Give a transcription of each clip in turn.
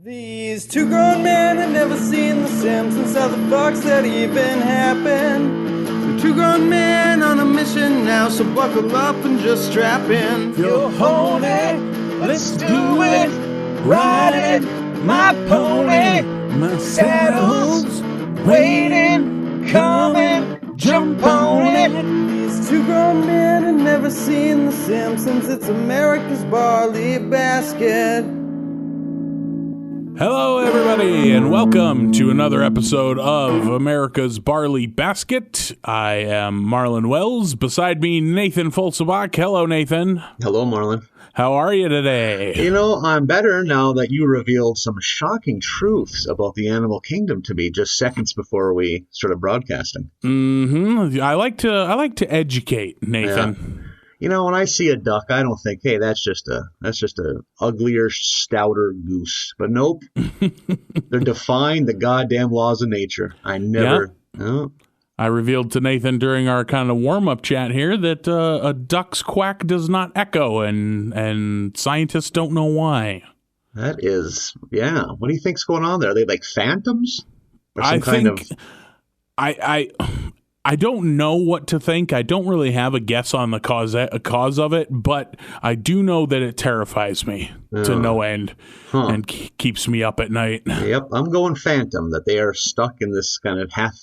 These two grown men had never seen The Simpsons. How the fuck's that even happen? We're two grown men on a mission now, so buckle up and just strap in. You're horny, let's do it. Ride it, my pony. My saddle's waiting, coming, jump on it. These two grown men had never seen The Simpsons. It's America's Barley Basket. Hello, everybody, and welcome to another episode of America's Barley Basket. I am Marlin Wells. Beside me, Nathan Folsabach. Hello, Nathan. Hello, Marlin. How are you today? You know, I'm better now that you revealed some shocking truths about the animal kingdom to me just seconds before we started broadcasting. I like to educate, Nathan. Yeah. You know, when I see a duck, I don't think, hey, that's just a uglier, stouter goose. But nope, they're defying the goddamn laws of nature. I never. Yeah. No. I revealed to Nathan during our kind of warm-up chat here that a duck's quack does not echo, and scientists don't know why. That is, yeah. What do you think's going on there? Are they like phantoms? Or I don't know what to think. I don't really have a guess on the cause of it, but I do know that it terrifies me to no end and keeps me up at night. Yep, I'm going phantom, that they are stuck in this kind of half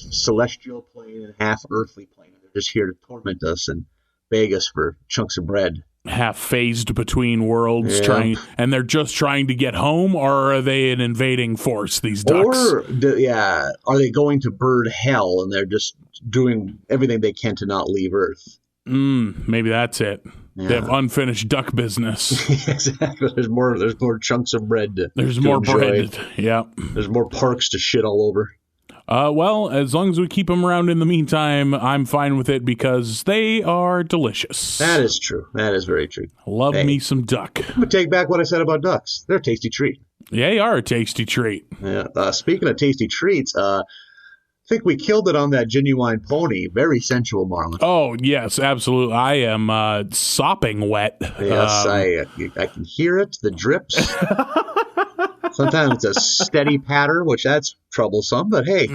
celestial plane and half earthly plane. They're just here to torment us and beg us for chunks of bread. Half phased between worlds, and they're just trying to get home, or are they an invading force, these ducks? Or, are they going to bird hell and they're just doing everything they can to not leave Earth? Maybe that's it. Yeah. They have unfinished duck business. Exactly. There's more chunks of bread to There's more enjoy. bread. Yeah. There's more parks to shit all over. Well, as long as we keep them around in the meantime, I'm fine with it because they are delicious. That is true. That is very true. Love me some duck. I'm going to take back what I said about ducks. They're a tasty treat. Yeah, they are a tasty treat. Yeah. Speaking of tasty treats, I think we killed it on that genuine pony. Very sensual, Marlin. Oh, yes, absolutely. I am sopping wet. Yes, I can hear it, the drips. Sometimes it's a steady patter, which that's troublesome, but hey.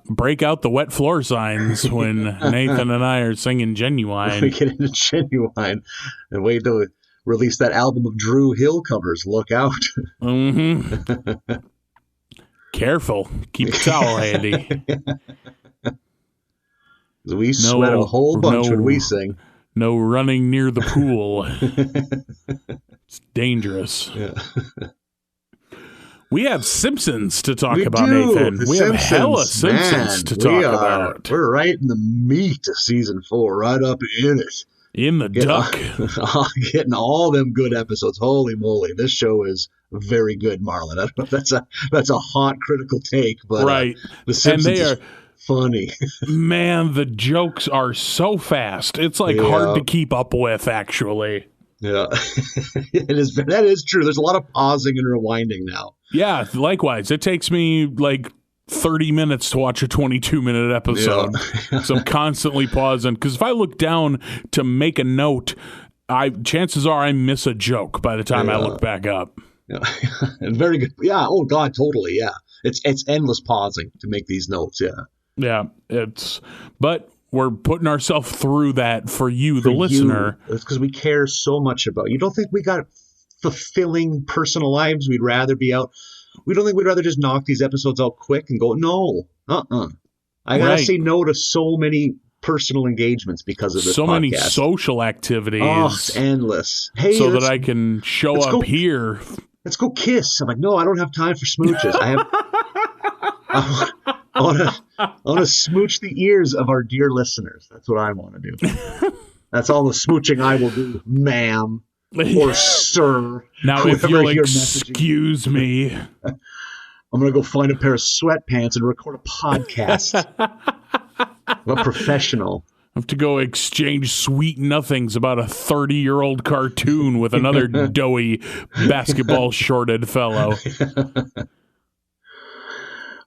Break out the wet floor signs when Nathan and I are singing Genuine. We get into Genuine and wait till we release that album of Drew Hill covers. Look out. Careful. Keep a towel handy. We sweat a whole bunch when we sing. No running near the pool. It's dangerous. Yeah. We have Simpsons to talk about, Nathan. We have hella Simpsons to talk about. We're right in the meat of season 4, right up in it. In the duck. Getting all them good episodes. Holy moly. This show is very good, Marlon. I don't know if that's a hot critical take, but right. The Simpsons is funny. Man, the jokes are so fast. It's hard to keep up with, actually. Yeah, that is true. There's a lot of pausing and rewinding now. Yeah, likewise. It takes me 30 minutes to watch a 22-minute episode. Yeah. So I'm constantly pausing. Because if I look down to make a note, chances are I miss a joke by the time I look back up. Yeah, and very good. Yeah, oh God, totally, yeah. It's endless pausing to make these notes, yeah. Yeah, but we're putting ourselves through that for you, the listener. It's because we care so much about you. Don't think we got fulfilling personal lives we'd rather be out? We don't think we'd rather just knock these episodes out quick and go, no, I gotta say no to so many personal engagements because of this so podcast. Many social activities. Oh, it's endless. Hey, so that I can show up here. Let's go kiss. I'm like, no, I don't have time for smooches. I want to smooch the ears of our dear listeners. That's what I want to do. That's all the smooching I will do, ma'am or sir. Now, if you'll excuse me, I'm going to go find a pair of sweatpants and record a podcast. I'm a professional. I have to go exchange sweet nothings about a 30-year-old cartoon with another doughy basketball-shorted fellow.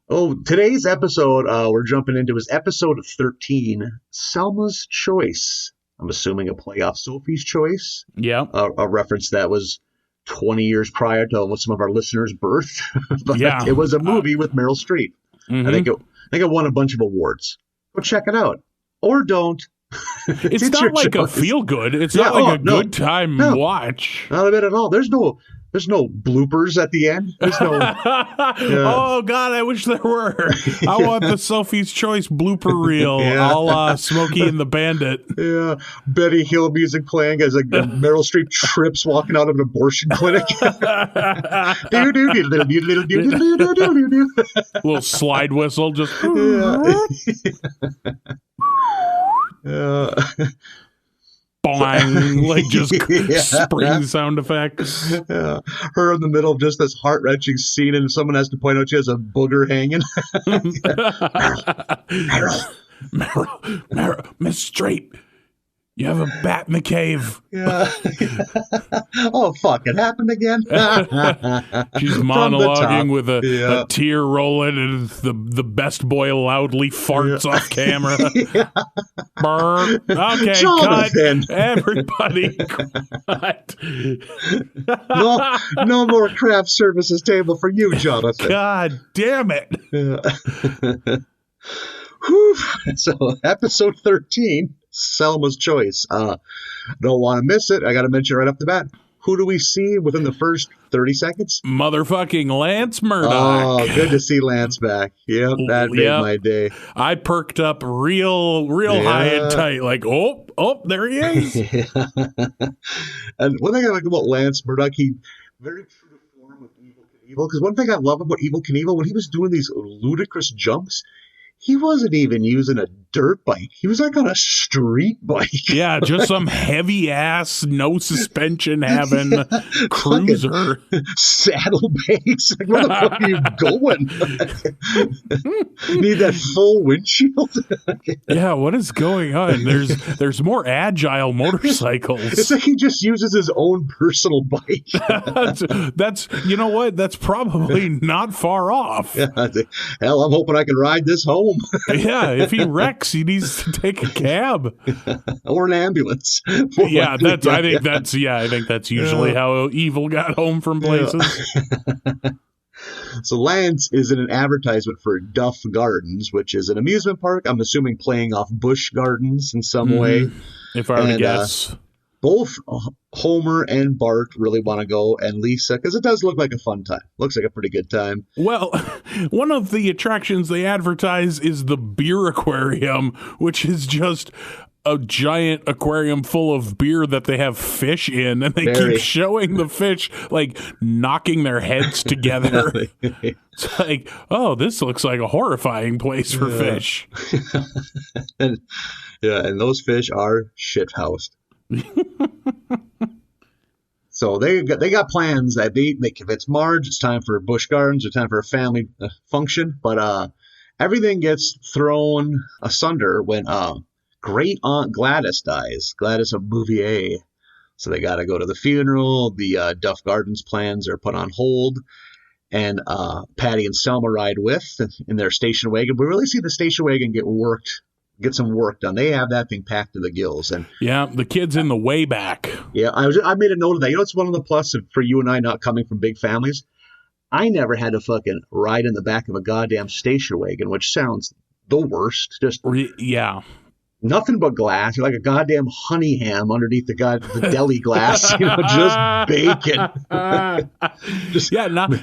Oh, today's episode we're jumping into is episode 13, Selma's Choice. I'm assuming a play off Sophie's Choice. Yeah. A reference that was 20 years prior to some of our listeners' birth. But Yeah. it was a movie with Meryl Streep. Mm-hmm. I think it won a bunch of awards. Go check it out. Or don't. It's not like a feel good. It's not like a good time watch. Not a bit at all. There's no bloopers at the end. There's no. Oh God, I wish there were. I want the Sophie's Choice blooper reel, a la Smokey and the Bandit. Yeah, Betty Hill music playing as Meryl Streep trips walking out of an abortion clinic. Little slide whistle, just. Boing, like just spring sound effects. Yeah. Her in the middle of just this heart-wrenching scene, and someone has to point out she has a booger hanging. Meryl, Miss Streep, you have a bat in the cave. Yeah. Oh, fuck, it happened again? She's monologuing with a tear rolling, and the best boy loudly farts off camera. Burr. Okay, Jonathan. cut. Everybody cut. No more craft services table for you, Jonathan. God damn it. So, episode 13. Selma's Choice. Don't want to miss it. I got to mention right off the bat. Who do we see within the first 30 seconds? Motherfucking Lance Murdoch. Oh, good to see Lance back. Yep, that made my day. I perked up real high and tight. Like, oh, there he is. And one thing I like about Lance Murdoch, he very true to form with Evel Knievel. Because one thing I love about Evel Knievel, when he was doing these ludicrous jumps, he wasn't even using a dirt bike. He was like on a street bike. Yeah, just some heavy ass, no suspension having cruiser. Saddlebags. Like, where the fuck are you going? Need that full windshield? Yeah, what is going on? There's more agile motorcycles. It's like he just uses his own personal bike. that's you know what? That's probably not far off. Yeah, hell, I'm hoping I can ride this home. Yeah, if he wrecks, he needs to take a cab or an ambulance. Yeah, I think that's usually how Evil got home from places. So Lance is in an advertisement for Duff Gardens, which is an amusement park. I'm assuming playing off Busch Gardens in some way. If I were to guess. Both Homer and Bart really want to go, and Lisa, because it does look like a fun time. Looks like a pretty good time. Well, one of the attractions they advertise is the beer aquarium, which is just a giant aquarium full of beer that they have fish in, and they keep showing the fish like knocking their heads together. It's like, oh, this looks like a horrifying place for fish. and those fish are shithoused. So they got plans that they convince Marge it's time for Busch Gardens, it's time for a family function, but everything gets thrown asunder when Great Aunt Gladys dies. Gladys of Bouvier. So they got to go to the funeral. The Duff Gardens plans are put on hold. And Patty and Selma ride with in their station wagon. We really see the station wagon get some work done. They have that thing packed to the gills. And yeah, the kid's in the way back. Yeah, I made a note of that. You know, it's one of the plus for you and I not coming from big families. I never had to fucking ride in the back of a goddamn station wagon, which sounds the worst. Just nothing but glass. You're like a goddamn honey ham underneath the deli glass, just bacon.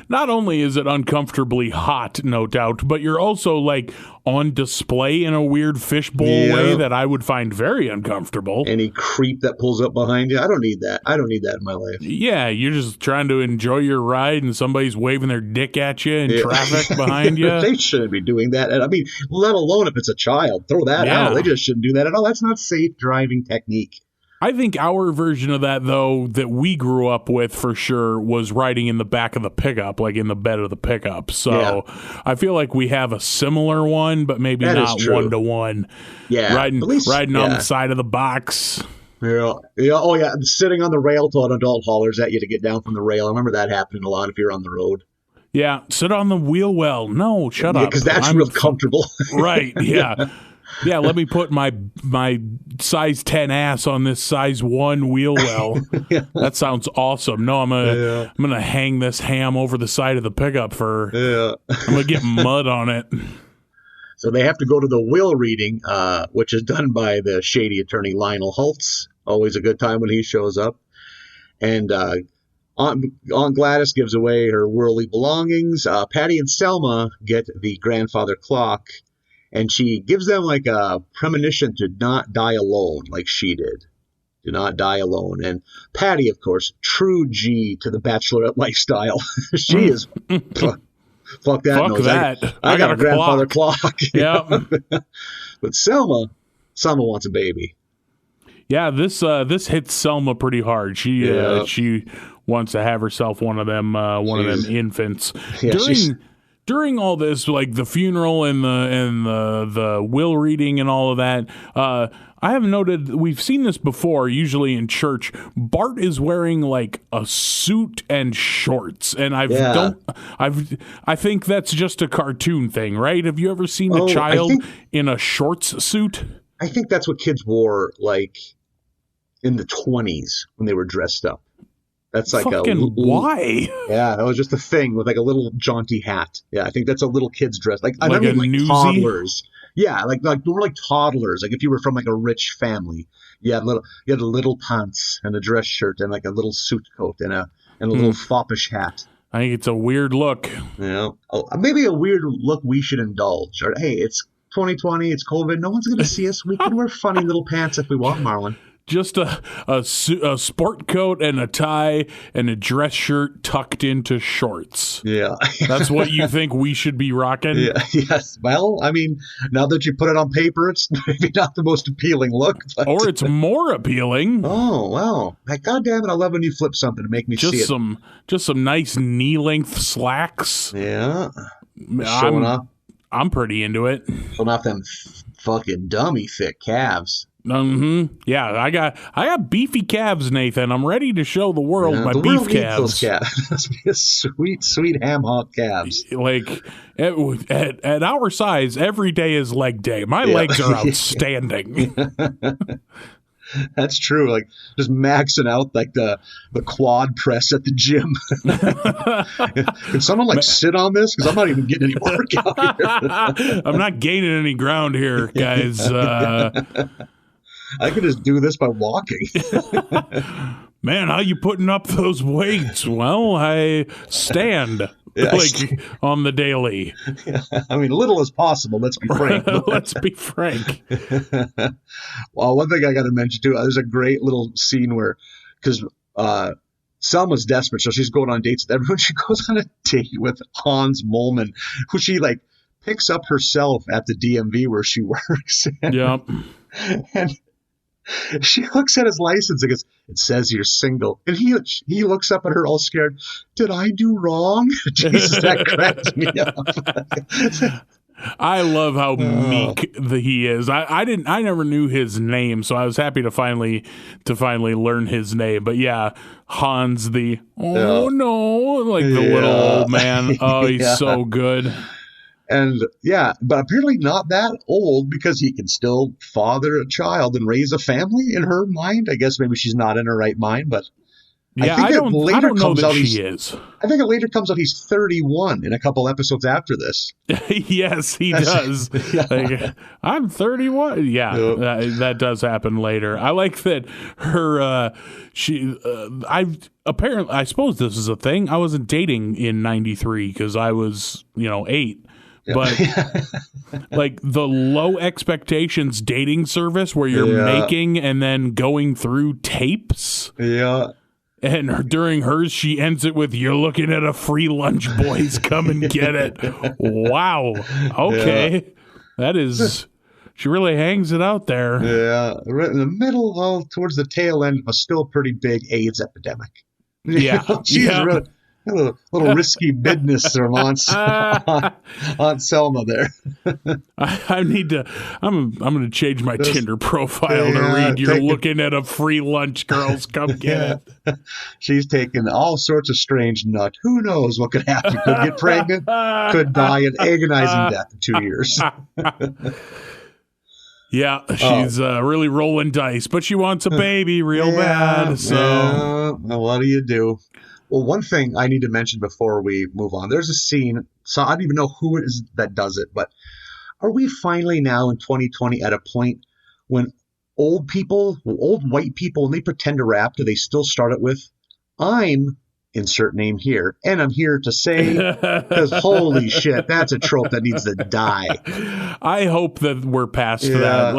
Not only is it uncomfortably hot, no doubt, but you're also like on display in a weird fishbowl way that I would find very uncomfortable. Any creep that pulls up behind you, I don't need that. I don't need that in my life. Yeah, you're just trying to enjoy your ride and somebody's waving their dick at you in traffic behind you. They shouldn't be doing that. And I mean, let alone if it's a child. Throw that out. They just shouldn't do that at all. That's not safe driving technique. I think our version of that, though, that we grew up with for sure was riding in the back of the pickup, like in the bed of the pickup. So I feel like we have a similar one, but maybe not one-to-one. Yeah. Riding on the side of the box. Yeah. Oh, yeah. Sitting on the rail till an adult hollers at you to get down from the rail. I remember that happening a lot if you're on the road. Yeah. Sit on the wheel well. No, shut up. Because that's real comfortable. Right. Yeah. Yeah, let me put my size 10 ass on this size 1 wheel well. Yeah. That sounds awesome. No, I'm gonna hang this ham over the side of the pickup for. Yeah. I'm gonna get mud on it. So they have to go to the will reading, which is done by the shady attorney Lionel Holtz. Always a good time when he shows up. And Aunt Gladys gives away her worldly belongings. Patty and Selma get the grandfather clock, and she gives them like a premonition to not die alone, like she did. Do not die alone. And Patty, of course, true G to the bachelorette lifestyle. She is. Fuck that Fuck noise. that. I got a grandfather clock. Yeah. But Selma wants a baby. Yeah, this hits Selma pretty hard. She wants to have herself one of them infants. Yeah, during all this, like the funeral and the will reading and all of that, I have noted, we've seen this before, usually in church. Bart is wearing like a suit and shorts, and I think that's just a cartoon thing, right? Have you ever seen a child in a shorts suit? I think that's what kids wore like in the 20s when they were dressed up. That's like why? Yeah, that was just a thing with like a little jaunty hat. Yeah, I think that's a little kid's dress. Like I remember like toddlers. Yeah, like we're like toddlers. Like if you were from like a rich family, you had little pants and a dress shirt and like a little suit coat and a little foppish hat. I think it's a weird look. Yeah, maybe a weird look we should indulge. Or hey, it's 2020, it's COVID. No one's gonna see us. We can wear funny little pants if we want, Marlin. Just a sport coat and a tie and a dress shirt tucked into shorts. Yeah. That's what you think we should be rocking? Yeah. Yes. Well, I mean, now that you put it on paper, it's maybe not the most appealing look. But... Or it's more appealing. Oh, wow. Like, God damn it, I love when you flip something to make me see it. Just some nice knee-length slacks. Yeah. Showing off. I'm pretty into it. Showing off them fucking dummy thick calves. Mm-hmm. Yeah, I got beefy calves, Nathan. I'm ready to show the world my beef calves. Those calves. Sweet, sweet ham hock calves. Like at our size, every day is leg day. My legs are outstanding. That's true. Like just maxing out like the quad press at the gym. Can someone like sit on this? Because I'm not even getting any work out here. I'm not gaining any ground here, guys. I could just do this by walking. Man, how you putting up those weights? Well, I stand on the daily. Yeah, I mean, little as possible. Let's be frank. Let's be frank. Well, one thing I got to mention too. There's a great little scene where, because Selma's desperate, so she's going on dates with everyone. She goes on a date with Hans Molman, who she like picks up herself at the DMV where she works. Yep. And she looks at his license and goes, "It says you're single." And he looks up at her all scared. "Did I do wrong?" Jesus, that cracked me up. I love how meek he is. I never knew his name, so I was happy to finally learn his name. But yeah, Hans the no, like the little old man. Oh, he's so good. And yeah, but apparently not that old because he can still father a child and raise a family in her mind. I guess maybe she's not in her right mind, but yeah, I don't know that she is. I think it later comes out he's 31 in a couple episodes after this. Yes, he does. Yeah. Like, I'm 31. Yeah, that does happen later. I like that her. I suppose this is a thing. I wasn't dating in '93 because I was 8. But like the low expectations dating service where you're making and then going through tapes. Yeah. And during hers, she ends it with, "You're looking at a free lunch, boys. Come and get it." Wow. Okay. Yeah. That is, she really hangs it out there. Yeah. Right in the middle, towards the tail end of a still pretty big AIDS epidemic. Yeah. She's really... A little risky business from Aunt Selma there. I'm going to change my Tinder profile to read, "You're looking at a free lunch, girls. Come get it." She's taking all sorts of strange nut. Who knows what could happen? Could get pregnant, could die an agonizing death in 2 years. Yeah, she's really rolling dice, but she wants a baby real bad. So what do you do? Well, one thing I need to mention before we move on, there's a scene, so I don't even know who it is that does it, but are we finally now in 2020 at a point when old white people, when they pretend to rap, do they still start it with, I'm insert name here, and I'm here to say, because holy shit, that's a trope that needs to die. I hope that we're past that.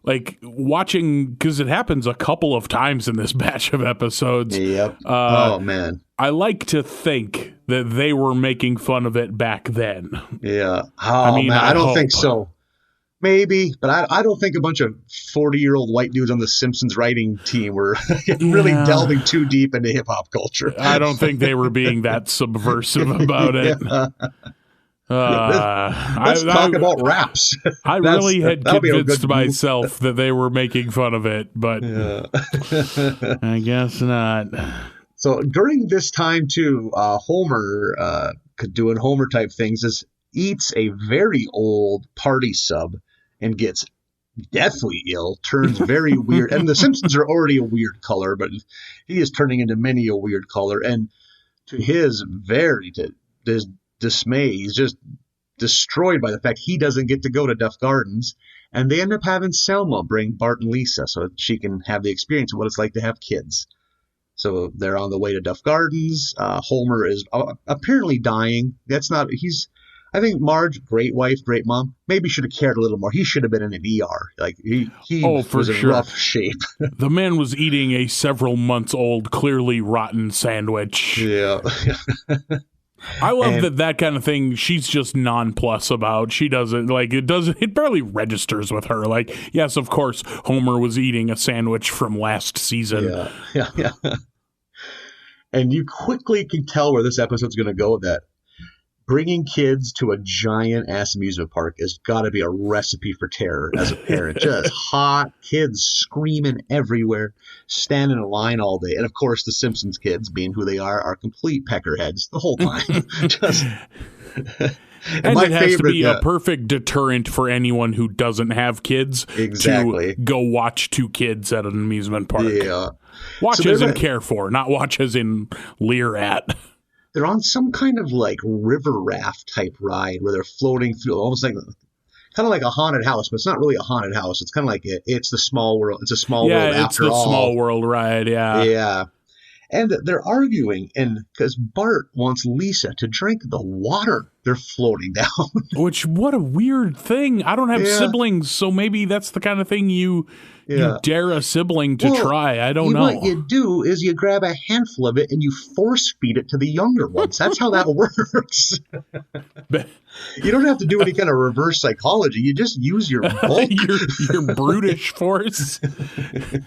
Like watching, because it happens a couple of times in this batch of episodes. Yep. Oh, man. I like to think that they were making fun of it back then. Yeah. Oh, man, I don't think so. Maybe, but I don't think a bunch of 40-year-old white dudes on the Simpsons writing team were really delving too deep into hip-hop culture. I don't think they were being that subversive about it. Let's talk about raps. I really had convinced myself that they were making fun of it, but I guess not. So during this time, too, Homer, doing Homer-type things, eats a very old party sub and gets deathly ill, turns very weird. And the Simpsons are already a weird color, but he is turning into many a weird color. And to his dismay, he's just destroyed by the fact he doesn't get to go to Duff Gardens. And they end up having Selma bring Bart and Lisa so that she can have the experience of what it's like to have kids. So they're on the way to Duff Gardens. Homer is apparently dying. I think Marge, great wife, great mom, maybe should have cared a little more. He should have been in an ER. Like he was in rough shape. The man was eating a several months old, clearly rotten sandwich. Yeah. I love that kind of thing. She's just nonplussed about. She doesn't it barely registers with her. Like, yes, of course, Homer was eating a sandwich from last season. Yeah. And you quickly can tell where this episode's going to go. That bringing kids to a giant-ass amusement park has got to be a recipe for terror as a parent. Just hot kids screaming everywhere, standing in line all day. And, of course, the Simpsons kids, being who they are complete peckerheads the whole time. And it has to be a perfect deterrent for anyone who doesn't have kids to go watch two kids at an amusement park. Yeah. Watch as in care for, not watch as in leer at. They're on some kind of like river raft type ride where they're floating through, almost like kind of like a haunted house, but it's not really a haunted house. It's kind of like it's the small world. It's a small world after all. Yeah, it's the small world ride. Yeah. Yeah. And they're arguing, and because Bart wants Lisa to drink the water they're floating down. Which, what a weird thing. I don't have siblings, so maybe that's the kind of thing you dare a sibling to try. I don't know. What you do is you grab a handful of it and you force feed it to the younger ones. That's how that works. You don't have to do any kind of reverse psychology. You just use your bulk. your brutish force.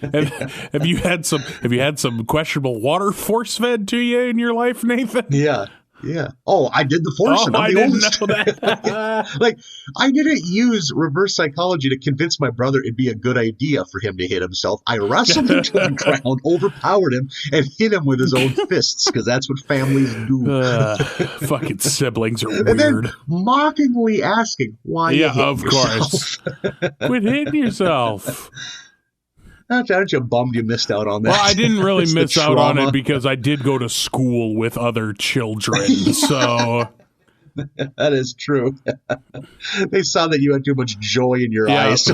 Have you had some questionable water force fed to you in your life, Nathan? Yeah. Yeah. Oh, I did the force. I didn't know that. Like, I didn't use reverse psychology to convince my brother it'd be a good idea for him to hit himself. I wrestled him to the ground, overpowered him, and hit him with his own fists, because that's what families do. Fucking siblings are weird. And then mockingly asking why you hit yourself. Course. Quit hitting yourself. Aren't you bummed you missed out on that? Well, I didn't really miss out on it because I did go to school with other children, so... That is true. They saw that you had too much joy in your eyes, so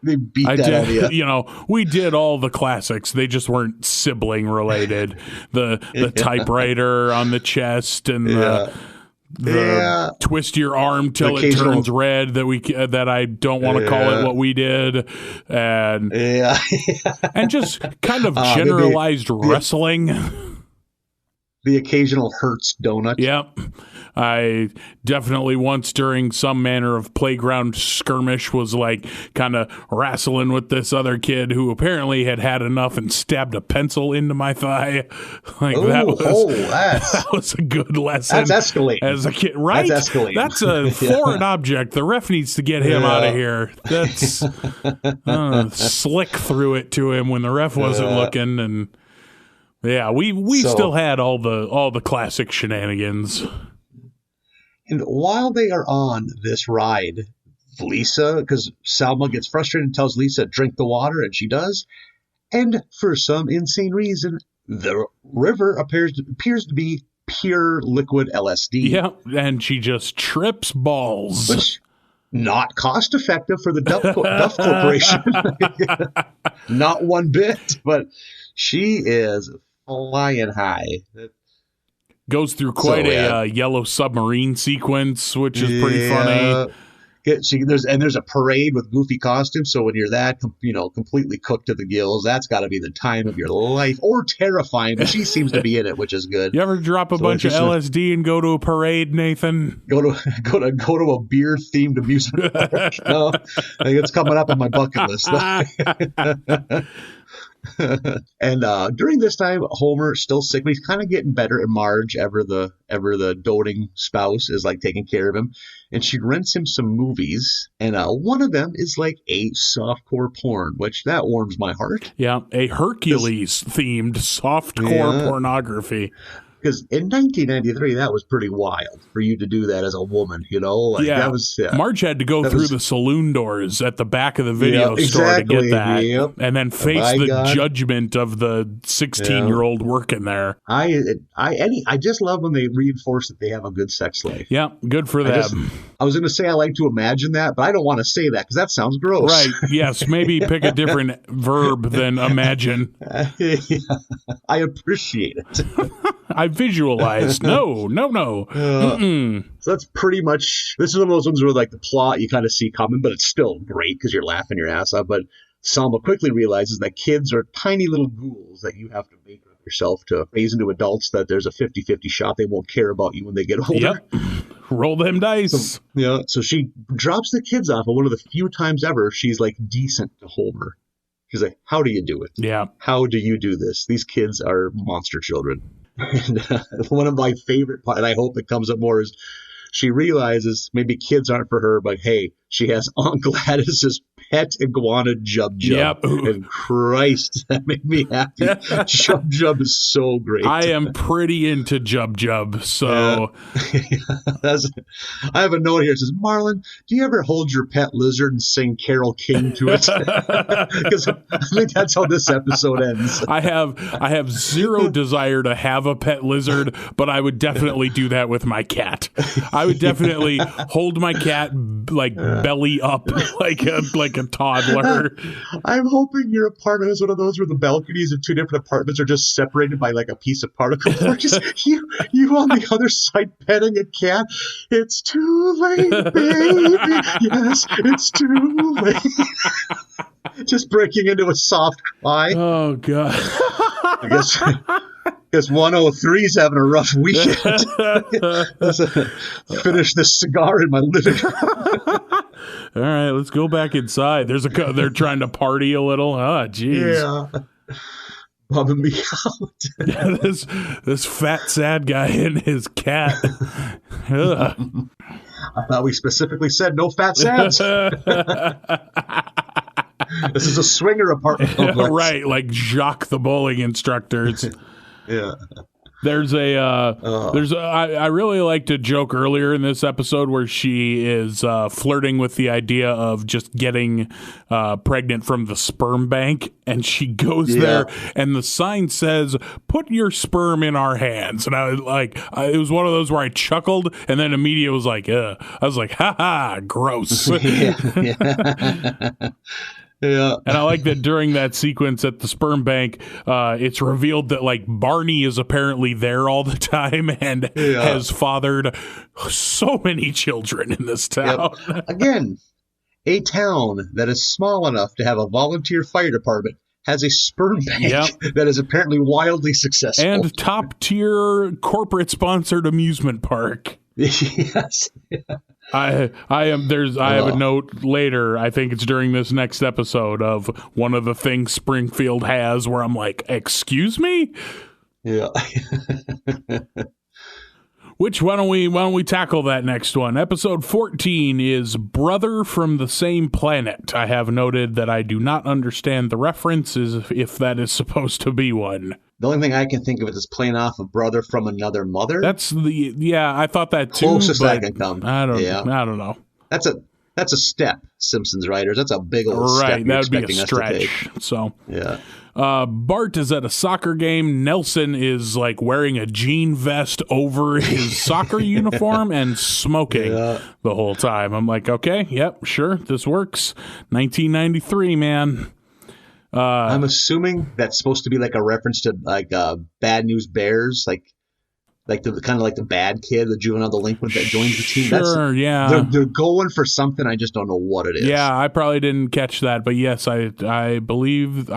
they beat that out of you. You know, we did all the classics. They just weren't sibling related. The typewriter on the chest and the twist your arm till it turns red that I don't want to call it what we did, and and just kind of generalized wrestling. The occasional Hertz donut. Yep. I definitely once during some manner of playground skirmish was like kind of wrestling with this other kid who apparently had enough and stabbed a pencil into my thigh. Like that was a good lesson. That's escalating. As a kid, right? That's escalating. That's a foreign object. The ref needs to get him out of here. That's slick through it to him when the ref wasn't looking, and we still had all the classic shenanigans. And while they are on this ride, Lisa, because Selma gets frustrated and tells Lisa, drink the water, and she does. And for some insane reason, the river appears to be pure liquid LSD. Yeah, and she just trips balls. Which, not cost effective for the Duff Corporation. Not one bit, but she is flying high. Goes through quite a yellow submarine sequence, which is pretty funny. There's a parade with goofy costumes, so when you're that completely cooked to the gills, that's got to be the time of your life, or terrifying. But she seems to be in it, which is good. You ever drop a bunch of LSD and go to a parade, Nathan? Go to a beer themed amusement park. No, I think it's coming up on my bucket list. And during this time, Homer still sick, but he's kind of getting better. And Marge, ever the doting spouse, is like taking care of him, and she rents him some movies. And one of them is like a softcore porn, which that warms my heart. Yeah, a Hercules themed softcore pornography. Because in 1993, that was pretty wild for you to do that as a woman, That was, Marge had to go through the saloon doors at the back of the video store to get that, and then face judgment of the 16-year-old working there. I just love when they reinforce that they have a good sex life. Yeah, good for them. I was going to say I like to imagine that, but I don't want to say that because that sounds gross. Right, yes, maybe pick a different verb than imagine. I appreciate it. I visualize. No. So that's pretty much, this is one of those ones where like the plot you kind of see coming, but it's still great because you're laughing your ass off. But Selma quickly realizes that kids are tiny little ghouls that you have to make of yourself to raise into adults, that there's a 50-50 shot they won't care about you when they get older. Yep. Roll them dice. So she drops the kids off, and one of the few times ever she's like decent to Homer. She's like, how do you do it? Yeah. How do you do this? These kids are monster children. And one of my favorite parts, and I hope it comes up more, is she realizes maybe kids aren't for her, but hey, she has Aunt Gladys's pet iguana Jub Jub. Yep. And Christ, that made me happy. Jub Jub is so great. I am pretty into Jub Jub, so. I have a note here that says, Marlin, do you ever hold your pet lizard and sing Carole King to it? Because I think that's how this episode ends. I have zero desire to have a pet lizard, but I would definitely do that with my cat. I would definitely hold my cat like belly up like a toddler. I'm hoping your apartment is one of those where the balconies of two different apartments are just separated by like a piece of particle board. Just you on the other side petting a cat. It's too late, baby. Yes, it's too late. Just breaking into a soft cry. Oh God. I guess 103's having a rough weekend. Finish this cigar in my living room. All right, let's go back inside. They're trying to party a little. Oh, jeez. Yeah. Bumming me out. this fat sad guy and his cat. I thought we specifically said no fat sads. This is a swinger apartment complex. Right, like Jacques the bowling instructors. Yeah. I really liked a joke earlier in this episode where she is flirting with the idea of just getting pregnant from the sperm bank, and she goes there and the sign says, "Put your sperm in our hands." And I was like, it was one of those where I chuckled and then immediately was like, I was like, ha ha, gross. Yeah. And I like that during that sequence at the sperm bank, it's revealed that like Barney is apparently there all the time and has fathered so many children in this town. Yep. Again, a town that is small enough to have a volunteer fire department has a sperm bank that is apparently wildly successful. And top tier corporate sponsored amusement park. Yes. I have a note later, I think it's during this next episode, of one of the things Springfield has where I'm like, excuse me? Yeah. Why don't we tackle that next one? Episode 14 is Brother from the Same Planet. I have noted that I do not understand the reference, if that is supposed to be one. The only thing I can think of is playing off of Brother from Another Mother. That's I thought that too. Closest I can come. I don't know. That's that's a step, Simpsons writers. That's a big old step. Right, You're that would be a expecting us to take. stretch. So, Yeah. Bart is at a soccer game. Nelson is like wearing a jean vest over his soccer uniform and smoking the whole time. I'm like, okay, yep, sure, this works. 1993, man. I'm assuming that's supposed to be like a reference to like Bad News Bears, like the kind of like the bad kid, the juvenile delinquent that joins the team. Sure, yeah. They're going for something. I just don't know what it is. Yeah, I probably didn't catch that, but yes, I would believe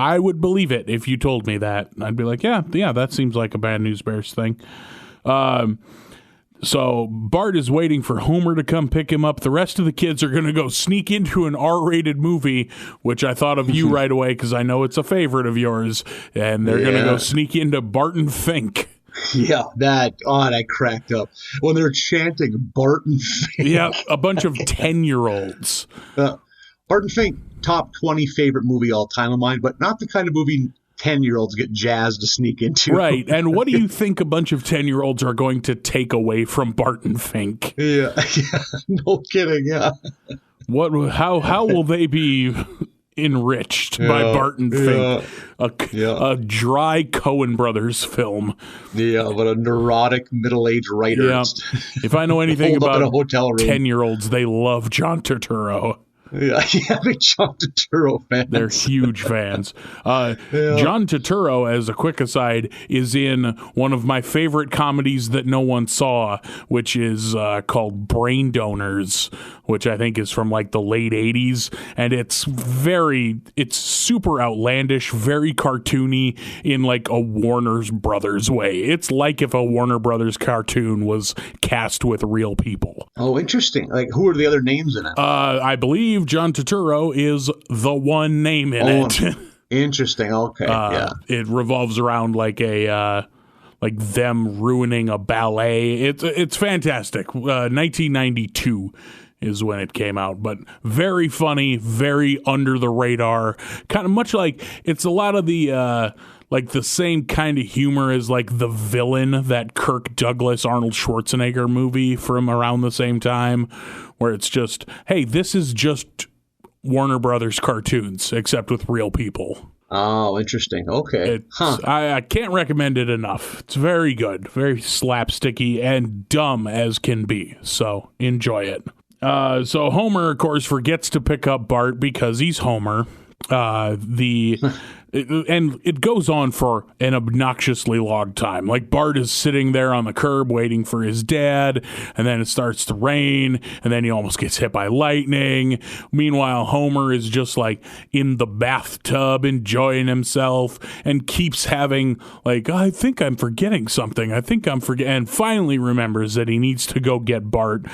it if you told me that. I'd be like, yeah, that seems like a Bad News Bears thing. So Bart is waiting for Homer to come pick him up. The rest of the kids are going to go sneak into an R-rated movie, which I thought of you right away because I know it's a favorite of yours, and they're going to go sneak into Barton Fink. Yeah, that cracked up when they're chanting Barton Fink. Yeah, a bunch of 10-year-olds. Barton Fink, top 20 favorite movie all time of mine, but not the kind of movie 10-year-olds get jazzed to sneak into. Right, and what do you think a bunch of 10-year-olds are going to take away from Barton Fink? Yeah, no kidding, yeah. How will they be enriched by Barton Fink? A dry Coen Brothers film. Yeah, but a neurotic middle-aged writer. Yeah. If I know anything about a hotel room. 10-year-olds, they love John Turturro. Yeah, big John Turturro fans. They're huge fans. John Turturro, as a quick aside, is in one of my favorite comedies that no one saw, which is called Brain Donors, which I think is from like the late 80s. And it's super outlandish, very cartoony in like a Warner Brothers way. It's like if a Warner Brothers cartoon was cast with real people. Oh, interesting. Like, who are the other names in it? I believe John Turturro is the one name in it. Interesting. Okay. It revolves around like them ruining a ballet. It's fantastic. 1992 is when it came out, but very funny, very under the radar. Kind of much like it's a lot of the like the same kind of humor as like The Villain, that Kirk Douglas Arnold Schwarzenegger movie from around the same time, where it's just, hey, this is just Warner Brothers cartoons except with real people. Oh, interesting. Okay. I can't recommend it enough. It's very good, very slapsticky and dumb as can be. So enjoy it. So Homer, of course, forgets to pick up Bart because he's Homer. And it goes on for an obnoxiously long time. Like Bart is sitting there on the curb waiting for his dad, and then it starts to rain, and then he almost gets hit by lightning. Meanwhile, Homer is just like in the bathtub enjoying himself and keeps having like, I think I'm forgetting something. And finally remembers that he needs to go get Bart.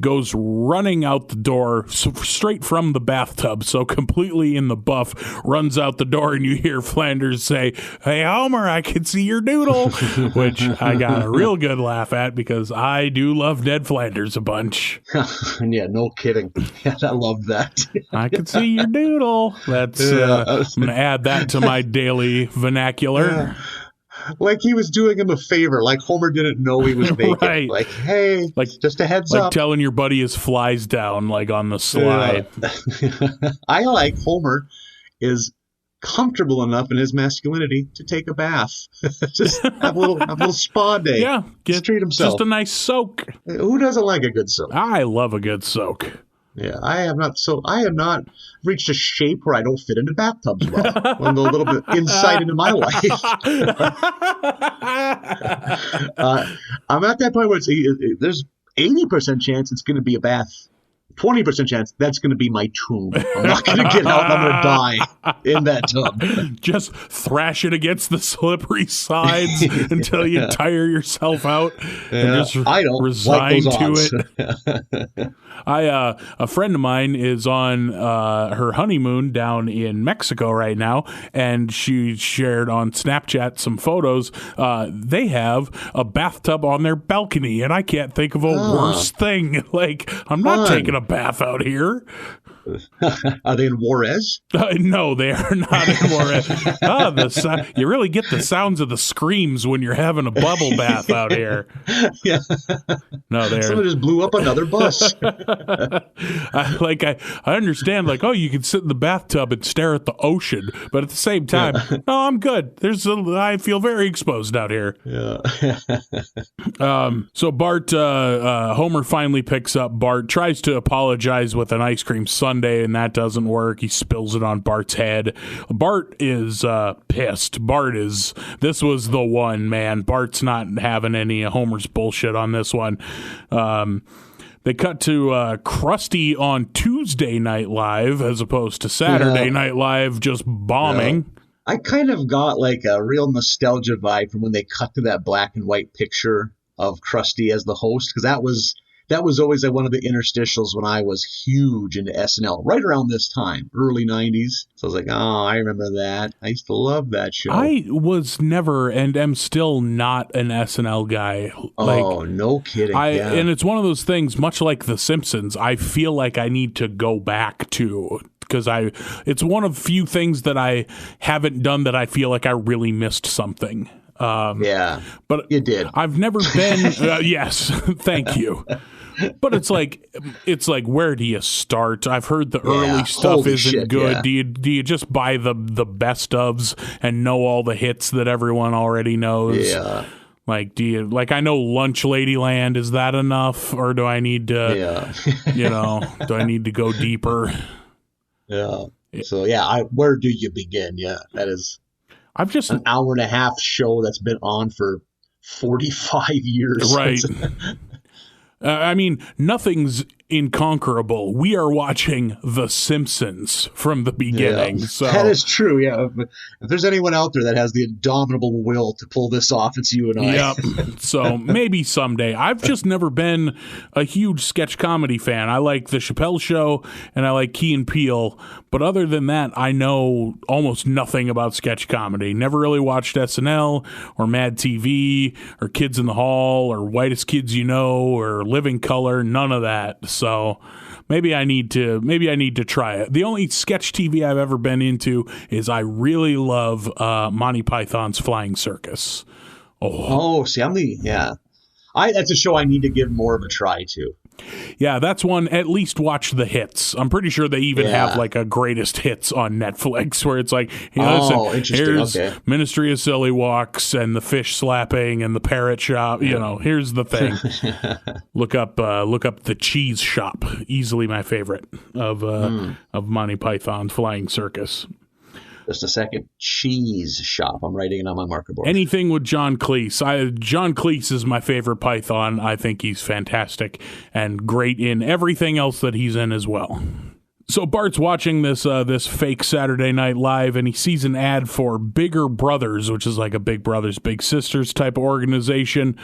Goes running out the door straight from the bathtub, so completely in the buff, runs out the door, and you hear Flanders say, "Hey Homer, I can see your doodle," which I got a real good laugh at because I do love Ned Flanders a bunch. Yeah, no kidding. Yeah, I love that. I can see your doodle. That's I'm gonna add that to my daily vernacular. Yeah. Like he was doing him a favor, like Homer didn't know he was naked. Right. Like, hey, like just a heads up. Like telling your buddy his flies down, like on the sly. Yeah. I like Homer is comfortable enough in his masculinity to take a bath. Just have a little spa day. Yeah, treat himself. Just a nice soak. Who doesn't like a good soak? I love a good soak. Yeah, I have not reached a shape where I don't fit into bathtubs well. I'm a little bit insight into my life. I'm at that point where there's 80% chance it's going to be a bath. 20% chance that's going to be my tomb. I'm not going to get out. I'm going to die in that tub. Just thrash it against the slippery sides until you tire yourself out and just resign to it. A friend of mine is on her honeymoon down in Mexico right now, and she shared on Snapchat some photos. They have a bathtub on their balcony, and I can't think of a worse thing. Like, I'm not taking a bath out here. Are they in Juarez? No, they are not in Juarez. You really get the sounds of the screams when you're having a bubble bath out here. Yeah. No, Someone just blew up another bus. I understand, like, oh, you can sit in the bathtub and stare at the ocean, but at the same time, no, I'm good. I feel very exposed out here. Yeah. So Bart, Homer finally picks up Bart, tries to apologize with an ice cream sundae, and that doesn't work. He spills it on Bart's head. Bart is pissed. This was the one, man. Bart's not having any Homer's bullshit on this one. They cut to Krusty on Tuesday Night Live as opposed to Saturday Night Live, just bombing. Yeah. I kind of got like a real nostalgia vibe from when they cut to that black and white picture of Krusty as the host, because that was always like one of the interstitials when I was huge into SNL, right around this time, early 90s. So I was like, oh, I remember that. I used to love that show. I was never and am still not an SNL guy. Oh, no kidding. And it's one of those things, much like The Simpsons, I feel like I need to go back to, because it's one of few things that I haven't done that I feel like I really missed something. But you did. I've never been. Yes, thank you. But it's like, where do you start? I've heard the early stuff isn't good. Yeah. Do you just buy the best ofs and know all the hits that everyone already knows? Yeah. Like, I know Lunch Ladyland, is that enough? Or do I need to, do I need to go deeper? Yeah. So, where do you begin? Yeah, that is an hour and a half show that's been on for 45 years. Right. I mean, nothing's inconquerable. We are watching The Simpsons from the beginning. Yeah, so that is true, yeah. If there's anyone out there that has the indomitable will to pull this off, it's you and I. Yep. So maybe someday. I've just never been a huge sketch comedy fan. I like The Chappelle Show and I like Key and Peele. But other than that, I know almost nothing about sketch comedy. Never really watched SNL or Mad TV or Kids in the Hall or Whitest Kids You Know or Living Color. None of that. So maybe I need to try it. The only sketch TV I've ever been into is I really love Monty Python's Flying Circus. That's a show I need to give more of a try to. Yeah, that's one. At least watch the hits. I'm pretty sure they even have like a greatest hits on Netflix where it's like, here's Ministry of Silly Walks and the fish slapping and the parrot shop. Here's the thing. Look up the Cheese Shop. Easily my favorite of Monty Python's Flying Circus. Just a second. Cheese Shop. I'm writing it on my marker board. Anything with John Cleese. John Cleese is my favorite Python. I think he's fantastic and great in everything else that he's in as well. So Bart's watching this fake Saturday Night Live, and he sees an ad for Bigger Brothers, which is like a Big Brothers Big Sisters type of organization.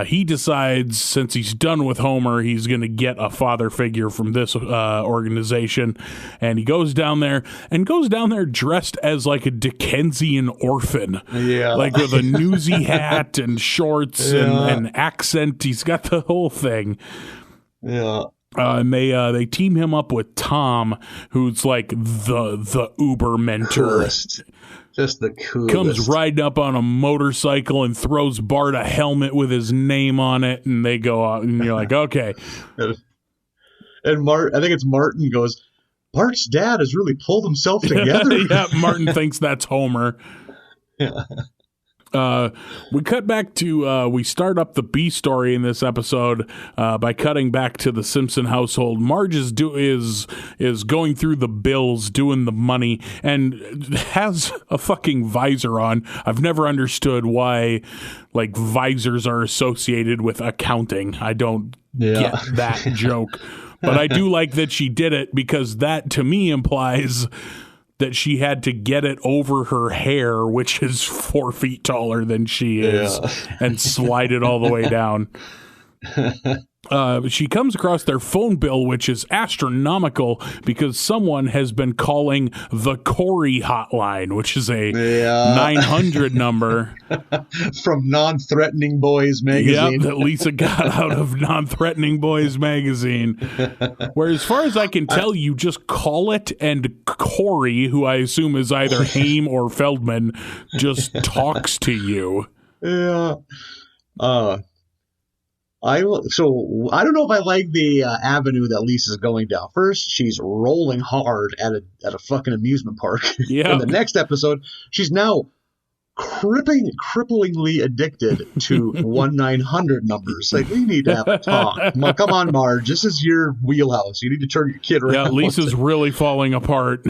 He decides, since he's done with Homer, he's going to get a father figure from this organization, and he goes down there dressed as like a Dickensian orphan, like with a newsy hat and shorts and accent. He's got the whole thing. Yeah. And they team him up with Tom, who's like the uber mentor. Coolest. Just the coolest. Comes riding up on a motorcycle and throws Bart a helmet with his name on it, and they go out, and you're like, okay. And I think it's Martin goes, Bart's dad has really pulled himself together. Yeah, Martin thinks that's Homer. Yeah. We cut back to we start up the B story in this episode by cutting back to the Simpson household. Marge is going through the bills, doing the money, and has a fucking visor on. I've never understood why like visors are associated with accounting. I don't get that joke, but I do like that she did it, because that to me implies that she had to get it over her hair, which is 4 feet taller than she is, and slide it all the way down. she comes across their phone bill, which is astronomical because someone has been calling the Corey hotline, which is a 900 number. From Non-Threatening Boys magazine. Yep, that Lisa got out of Non-Threatening Boys magazine. Where, as far as I can tell, you just call it, and Corey, who I assume is either Haim or Feldman, just talks to you. Yeah. I don't know if I like the avenue that Lisa's going down. First, she's rolling hard at a fucking amusement park. Yeah. In the next episode, she's now cripplingly addicted to 1-900 numbers. Like, we need to have a talk. Come on, Marge. This is your wheelhouse. You need to turn your kid around. Yeah, Lisa's really falling apart.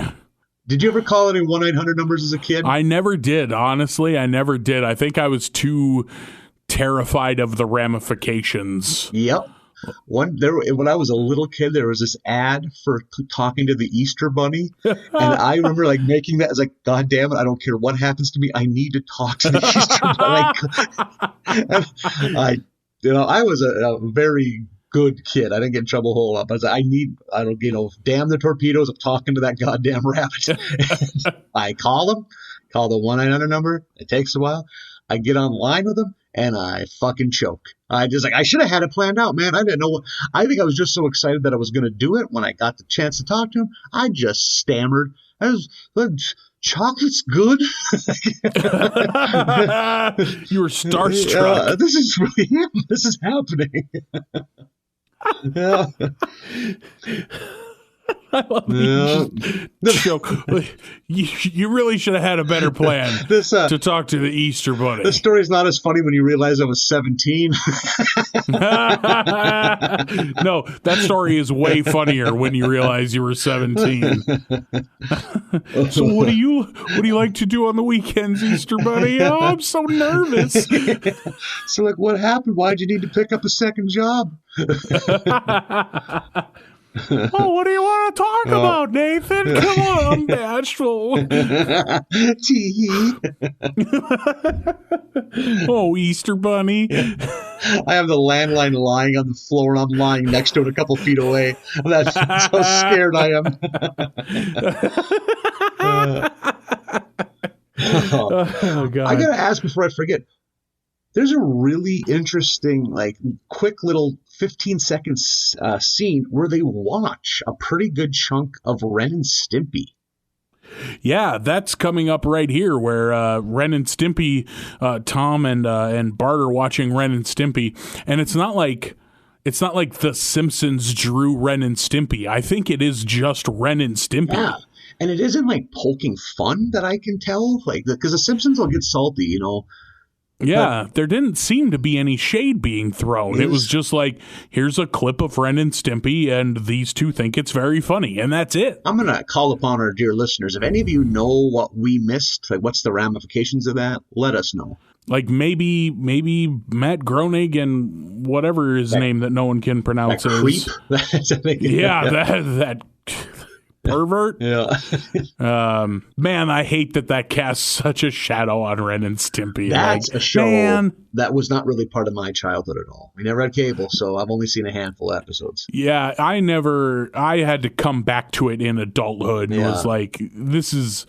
Did you ever call any 1-900 numbers as a kid? I never did. Honestly, I never did. I think I was too terrified of the ramifications. Yep. When I was a little kid, there was this ad for talking to the Easter Bunny, and I remember like making that as like, God damn it, I don't care what happens to me, I need to talk to the Easter Bunny. I was a very good kid. I didn't get in trouble a whole lot, but damn the torpedoes of talking to that goddamn rabbit. I call the 1-900 number. It takes a while. I get online with them, and I fucking choke. I should have had it planned out, man. I didn't know I think I was just so excited that I was going to do it. When I got the chance to talk to him, I just stammered. Chocolate's good. You were starstruck. This is really him. This is happening. Yeah. I love you really should have had a better plan to talk to the Easter Bunny. This story's not as funny when you realize I was 17. No, that story is way funnier when you realize you were 17. So what do you like to do on the weekends, Easter Bunny? Oh, I'm so nervous. So like, what happened? Why'd you need to pick up a second job? Oh, what do you want to talk about, Nathan? Come on, I'm bashful. Tee. Oh, Easter Bunny. I have the landline lying on the floor, and I'm lying next to it a couple feet away. That's how scared I am. Oh, God. I gotta ask before I forget. There's a really interesting, like, quick little 15-second scene where they watch a pretty good chunk of Ren and Stimpy. Yeah, that's coming up right here, where Ren and Stimpy, Tom and Bart are watching Ren and Stimpy, and it's not like The Simpsons drew Ren and Stimpy. I think it is just Ren and Stimpy. Yeah, and it isn't like poking fun that I can tell, like, because The Simpsons will get salty, you know. Yeah, there didn't seem to be any shade being thrown. It was just like, here's a clip of Ren and Stimpy, and these two think it's very funny, and that's it. I'm going to call upon our dear listeners. If any of you know what we missed, like what's the ramifications of that, let us know. Like maybe Matt Groening and whatever his name that no one can pronounce is. Creep? Yeah, that pervert. Yeah. Man, I hate that casts such a shadow on Ren and Stimpy. That's a show that was not really part of my childhood at all. We never had cable, so I've only seen a handful of episodes. Yeah, I had to come back to it in adulthood and was like, this is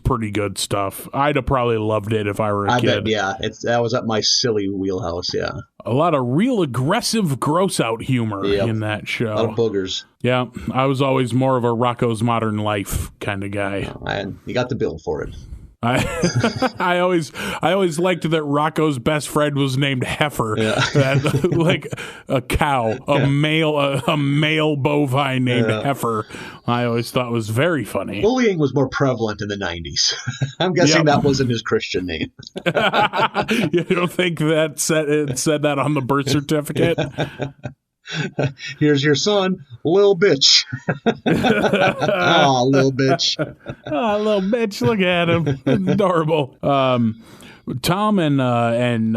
pretty good stuff. I'd have probably loved it if I were a kid. Bet, yeah. That was up my silly wheelhouse, yeah. A lot of real aggressive gross out humor in that show. A lot of boogers. Yeah, I was always more of a Rocko's Modern Life kind of guy. And you got the bill for it. I always liked that Rocco's best friend was named Heifer, that, like a cow, a male bovine named Heifer. I always thought was very funny. Bullying was more prevalent in the 90s. I'm guessing that wasn't his Christian name. You don't think that said that on the birth certificate? Here's your son, Lil Bitch. Aw, Lil Bitch. Oh, little bitch, look at him. It's adorable. Tom and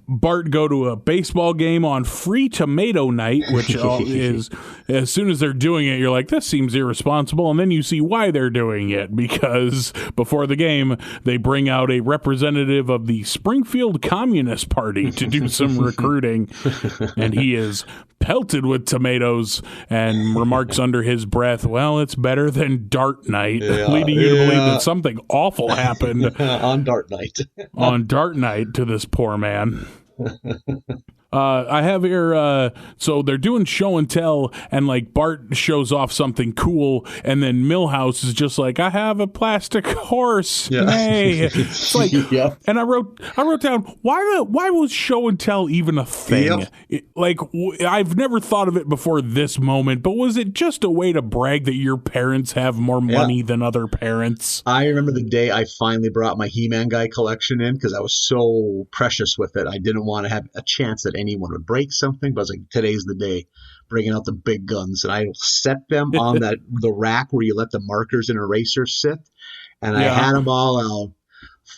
Bart go to a baseball game on free tomato night, which is, as soon as they're doing it, you're like, this seems irresponsible. And then you see why they're doing it, because before the game, they bring out a representative of the Springfield Communist Party to do some recruiting. And he is pelted with tomatoes and remarks under his breath, well, it's better than Dart Night, leading you to believe that something awful happened on Dart Night. On Dart Night to this poor man. I have here, so they're doing show and tell, and like Bart shows off something cool, and then Milhouse is just like, I have a plastic horse. Nay. It's like, and I wrote down, why was show and tell even a thing? I've never thought of it before this moment, but was it just a way to brag that your parents have more money than other parents? I remember the day I finally brought my He-Man guy collection in because I was so precious with it. I didn't want to have a chance that anyone would break something, but I was like, today's the day, bringing out the big guns. And I set them on the rack where you let the markers and erasers sit. And I had them all out,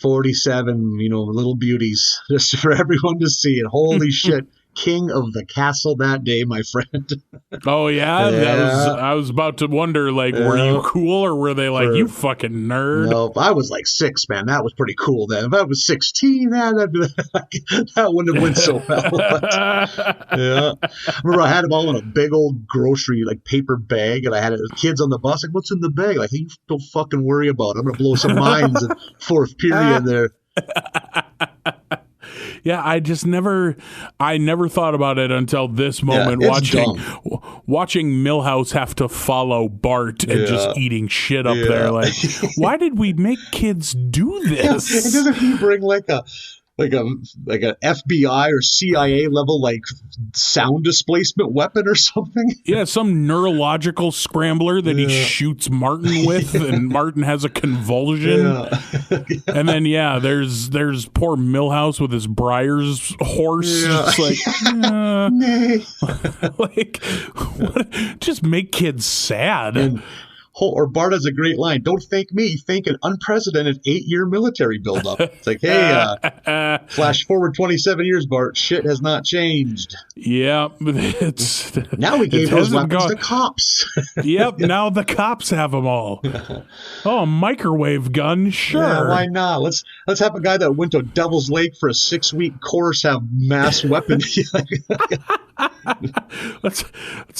47, little beauties, just for everyone to see. And holy shit, king of the castle that day, my friend. Oh, yeah? I was about to wonder, were you cool, or were they like, you fucking nerd? No, if I was like 6, man, that was pretty cool then. If I was 16, that wouldn't have went so well. But, I remember I had them all in a big old grocery, paper bag, and I had kids on the bus, what's in the bag? Like, hey, you don't fucking worry about it. I'm going to blow some minds in fourth period there. Yeah, I never thought about it until this moment, watching Milhouse have to follow Bart and just eating shit up there. Like, why did we make kids do this? And doesn't he bring like an FBI or CIA level sound displacement weapon or something? Yeah, some neurological scrambler that he shoots Martin with, and Martin has a convulsion. And then there's poor Milhouse with his Briar's horse, just just make kids sad. Or Bart has a great line. Don't thank me. Thank an unprecedented 8-year military buildup. It's like, hey, flash forward 27 years, Bart. Shit has not changed. Yeah. Now we gave those weapons to cops. Yep. Now the cops have them all. Oh, a microwave gun. Sure. Yeah, why not? Let's have a guy that went to Devil's Lake for a 6-week course have mass weapons. Let's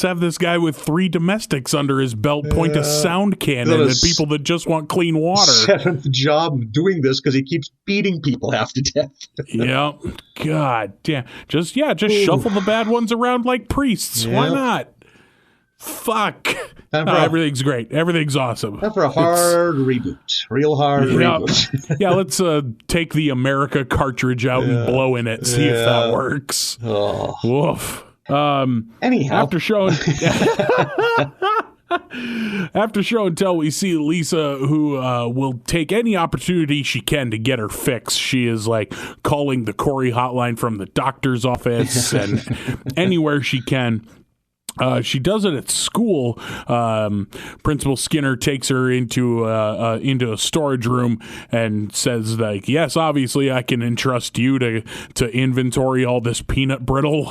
have this guy with 3 domestics under his belt point a sound cannon at people that just want clean water. 7th job of doing this because he keeps beating people half to death. Yep. God damn. Just shuffle the bad ones around like priests. Why not? Fuck. Everything's great. Everything's awesome. Time for a hard reboot. Real hard reboot. Yeah, let's take the America cartridge out and blow in it. See if that works. Oh. Woof. Anyhow. After show and tell, we see Lisa, who will take any opportunity she can to get her fix. She is calling the Corey hotline from the doctor's office and anywhere she can. She does it at school. Principal Skinner takes her into a storage room and says, yes, obviously I can entrust you to inventory all this peanut brittle,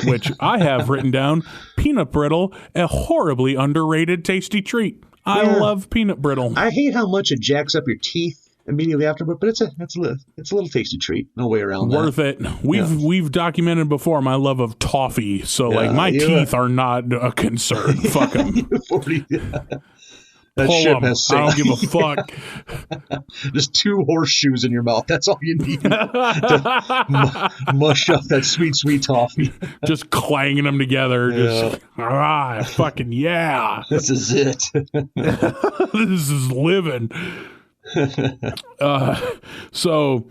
which I have written down. Peanut brittle, a horribly underrated tasty treat. I love peanut brittle. I hate how much it jacks up your teeth immediately afterward, but it's a little tasty treat. No way around Worth that. it. We've documented before my love of toffee, so my teeth are not a concern. Fuck them. That Pull ship them. has I don't give a fuck. Just 2 horseshoes in your mouth. That's all you need to mush up that sweet, sweet toffee. Just clanging them together. Just fucking yeah. This is it. This is living. So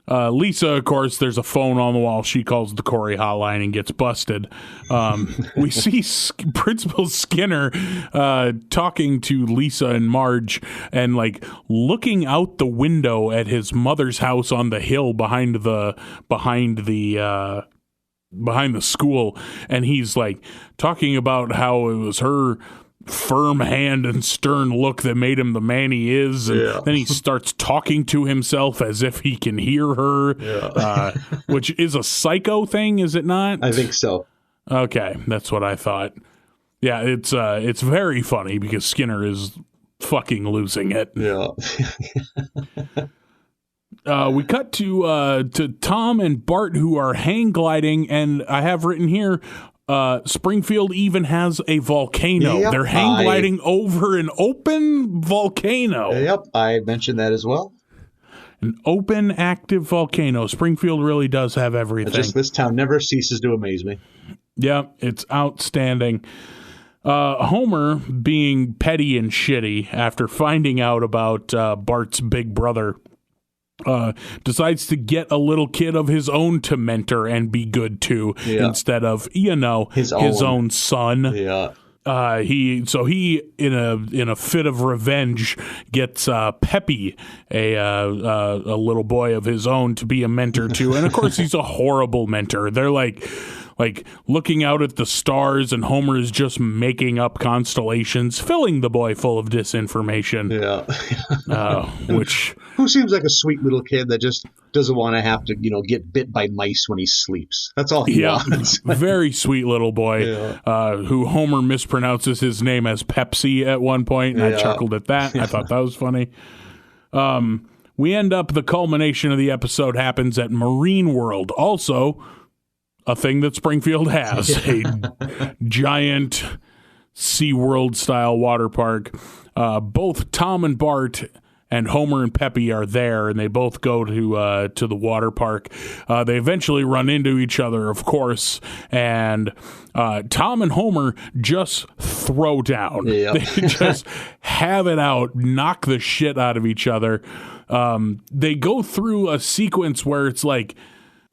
Lisa, of course, there's a phone on the wall. She calls the Corey hotline and gets busted. We see Principal Skinner talking to Lisa and Marge and looking out the window at his mother's house on the hill behind the school, and he's talking about how it was her firm hand and stern look that made him the man he is. And then he starts talking to himself as if he can hear her, which is a Psycho thing, is it not? I think so. Okay, that's what I thought. Yeah, it's very funny because Skinner is fucking losing it. Yeah. We cut to Tom and Bart, who are hang gliding, and I have written here, Springfield even has a volcano. Yep, They're hang gliding over an open volcano. Yep, I mentioned that as well. An open, active volcano. Springfield really does have everything. This town never ceases to amaze me. Yeah, it's outstanding. Homer, being petty and shitty after finding out about Bart's big brother, decides to get a little kid of his own to mentor and be good to, instead of, his own son. Yeah. He in a fit of revenge gets Peppy, a little boy of his own, to be a mentor to, and of course he's a horrible mentor. They're like looking out at the stars, and Homer is just making up constellations, filling the boy full of disinformation. Yeah. Who seems like a sweet little kid that just doesn't want to have to, get bit by mice when he sleeps. That's all he wants. Very sweet little boy, who Homer mispronounces his name as Pepsi at one point, and I chuckled at that. I thought that was funny. We end up, the culmination of the episode happens at Marine World. Also, a thing that Springfield has, a giant SeaWorld style water park. Both Tom and Bart and Homer and Peppy are there, and they both go to the water park. They eventually run into each other, of course, and Tom and Homer just throw down. Yep. They just have it out, knock the shit out of each other. They go through a sequence where it's like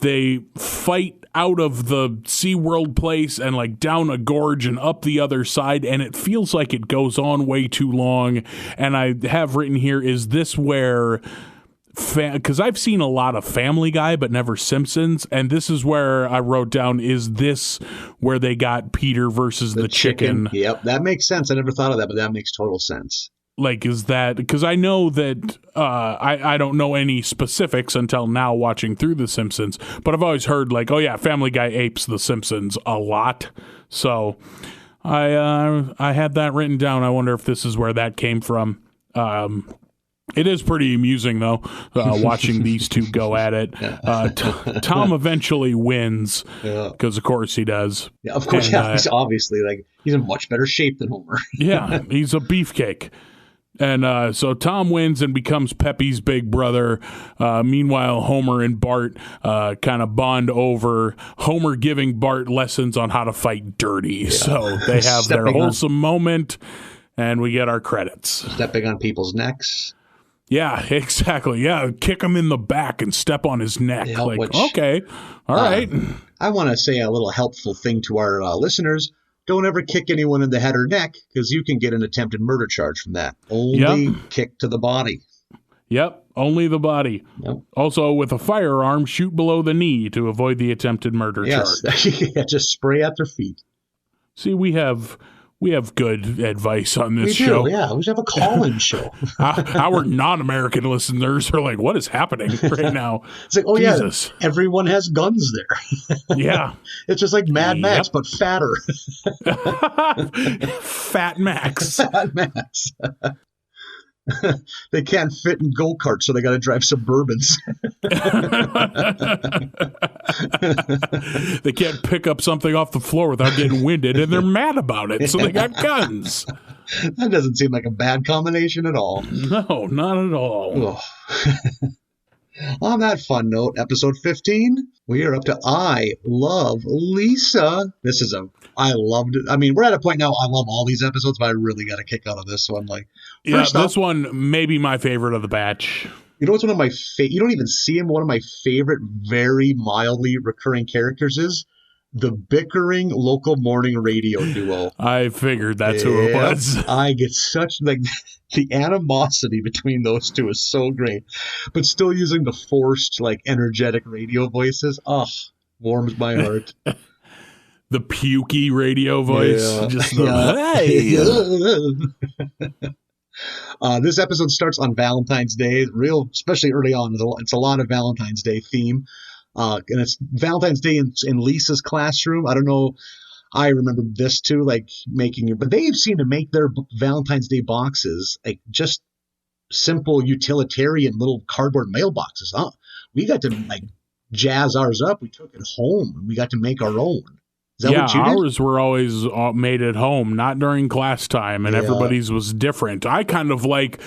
they fight out of the SeaWorld place and like down a gorge and up the other side, and it feels like it goes on way too long. And I have written here, is this where, because I've seen a lot of Family Guy but never Simpsons, and this is where I wrote down, is this where they got Peter versus the chicken? Yep, that makes sense. I never thought of that, but that makes total sense. Like, is that, because I know that I don't know any specifics until now watching through The Simpsons, but I've always heard like, oh yeah, Family Guy apes The Simpsons a lot. So I had that written down. I wonder if this is where that came from. It is pretty amusing though, watching these two go at it. Tom eventually wins, because of course he does. Yeah, of course. And, he's obviously he's in much better shape than Homer. Yeah, he's a beefcake. And so Tom wins and becomes Peppy's big brother. Meanwhile, Homer and Bart kind of bond over Homer giving Bart lessons on how to fight dirty. Yeah. So they have their wholesome moment, and we get our credits. Stepping on people's necks. Yeah, exactly. Yeah, kick him in the back and step on his neck. Yeah, okay, all right. I want to say a little helpful thing to our listeners. Don't ever kick anyone in the head or neck, because you can get an attempted murder charge from that. Only kick to the body. Yep, only the body. Yep. Also, with a firearm, shoot below the knee to avoid the attempted murder charge. Yeah, just spray at their feet. See, we have good advice on this show. Yeah, we should have a call-in show. Our non-American listeners are like, what is happening right now? It's like, Jesus. Yeah, everyone has guns there. Yeah. It's just like Mad Max, but fatter. Fat Max. Fat Max. They can't fit in go-karts, so they got to drive Suburbans. They can't pick up something off the floor without getting winded, and they're mad about it, so they got guns. That doesn't seem like a bad combination at all. No, not at all. On that fun note, episode 15, we are up to I Love Lisa. I loved it. I mean, we're at a point now, I love all these episodes, but I really got a kick out of this one. This one may be my favorite of the batch. You know what's one of my you don't even see him. One of my favorite, very mildly recurring characters is the bickering local morning radio duo. I figured that's who it was. I get such the animosity between those two is so great, but still using the forced energetic radio voices. Oh, warms my heart. the pukey radio voice. Yeah. Just the, hey. This episode starts on Valentine's Day, especially early on. It's a lot of Valentine's Day theme. And it's Valentine's Day in Lisa's classroom. I don't know. I remember this too, like but they seem to make their Valentine's Day boxes like just simple utilitarian little cardboard mailboxes. We got to like jazz ours up. We took it home and we got to make our own. Is that what you did? Ours were always made at home, not during class time, and everybody's was different. I kind of like,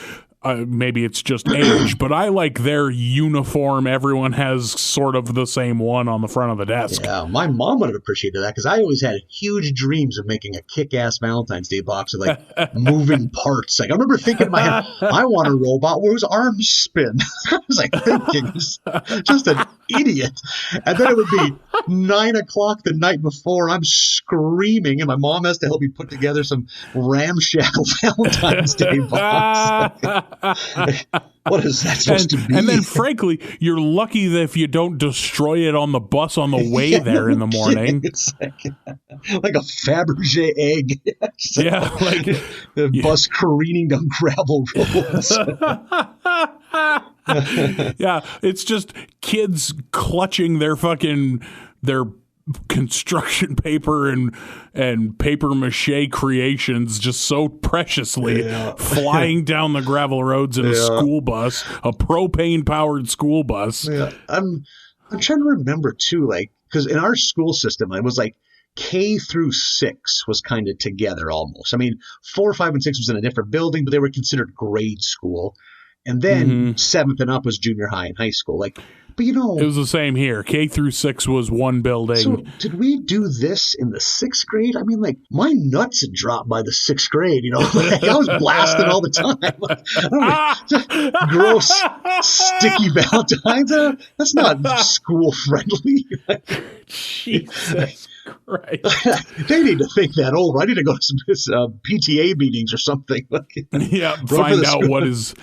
maybe it's just age, but I like their uniform. Everyone has sort of the same one on the front of the desk. Yeah, my mom would have appreciated that because I always had huge dreams of making a kick-ass Valentine's Day box with like moving parts. Like I remember thinking in my head, I want a robot where his arms spin. I was like thinking, just an idiot. And then it would be 9 o'clock the night before. I'm screaming, and my mom has to help me put together some ramshackle Valentine's Day box. What is that supposed to be? And then, frankly, you're lucky that if you don't destroy it on the bus on the way there in the morning. It's like a Fabergé egg. Like the bus careening down gravel roads. Yeah, it's just kids clutching their construction paper and paper mache creations just so preciously, flying down the gravel roads in a school bus, a propane powered school bus. Yeah. I'm trying to remember too, like, because in our school system it was like K through 6 was kind of together almost. I mean, 4, 5, and 6 was in a different building, but they were considered grade school. And then 7th and up was junior high and high school. Like, but it was the same here. K through 6 was one building. So did we do this in the 6th grade? I mean, like my nuts had dropped by the 6th grade. Like, I was blasting all the time. Like, gross, sticky Valentines. That's not school friendly. Jesus Christ. They need to think that over. I need to go to some PTA meetings or something. Find out what is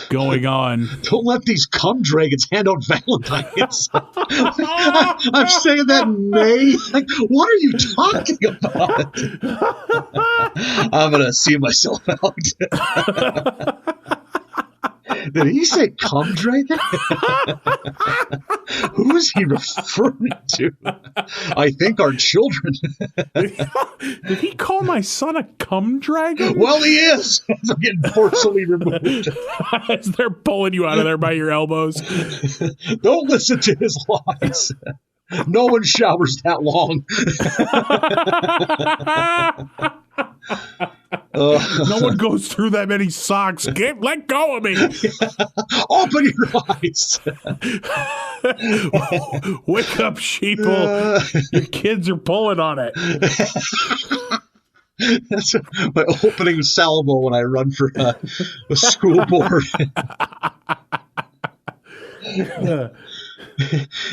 going on. Don't let these cum dragons hand out Valentines. I'm saying that in May. Like, what are you talking about? I'm going to see myself out. Did he say cum dragon? Who is he referring to? I think our children. Did he call my son a cum dragon? Well, he is. As I'm getting forcibly removed. As they're pulling you out of there by your elbows. Don't listen to his lies. No one showers that long. No one goes through that many socks. Let go of me. Open your eyes. Wake up, sheeple. Your kids are pulling on it. That's my opening salvo when I run for a school board.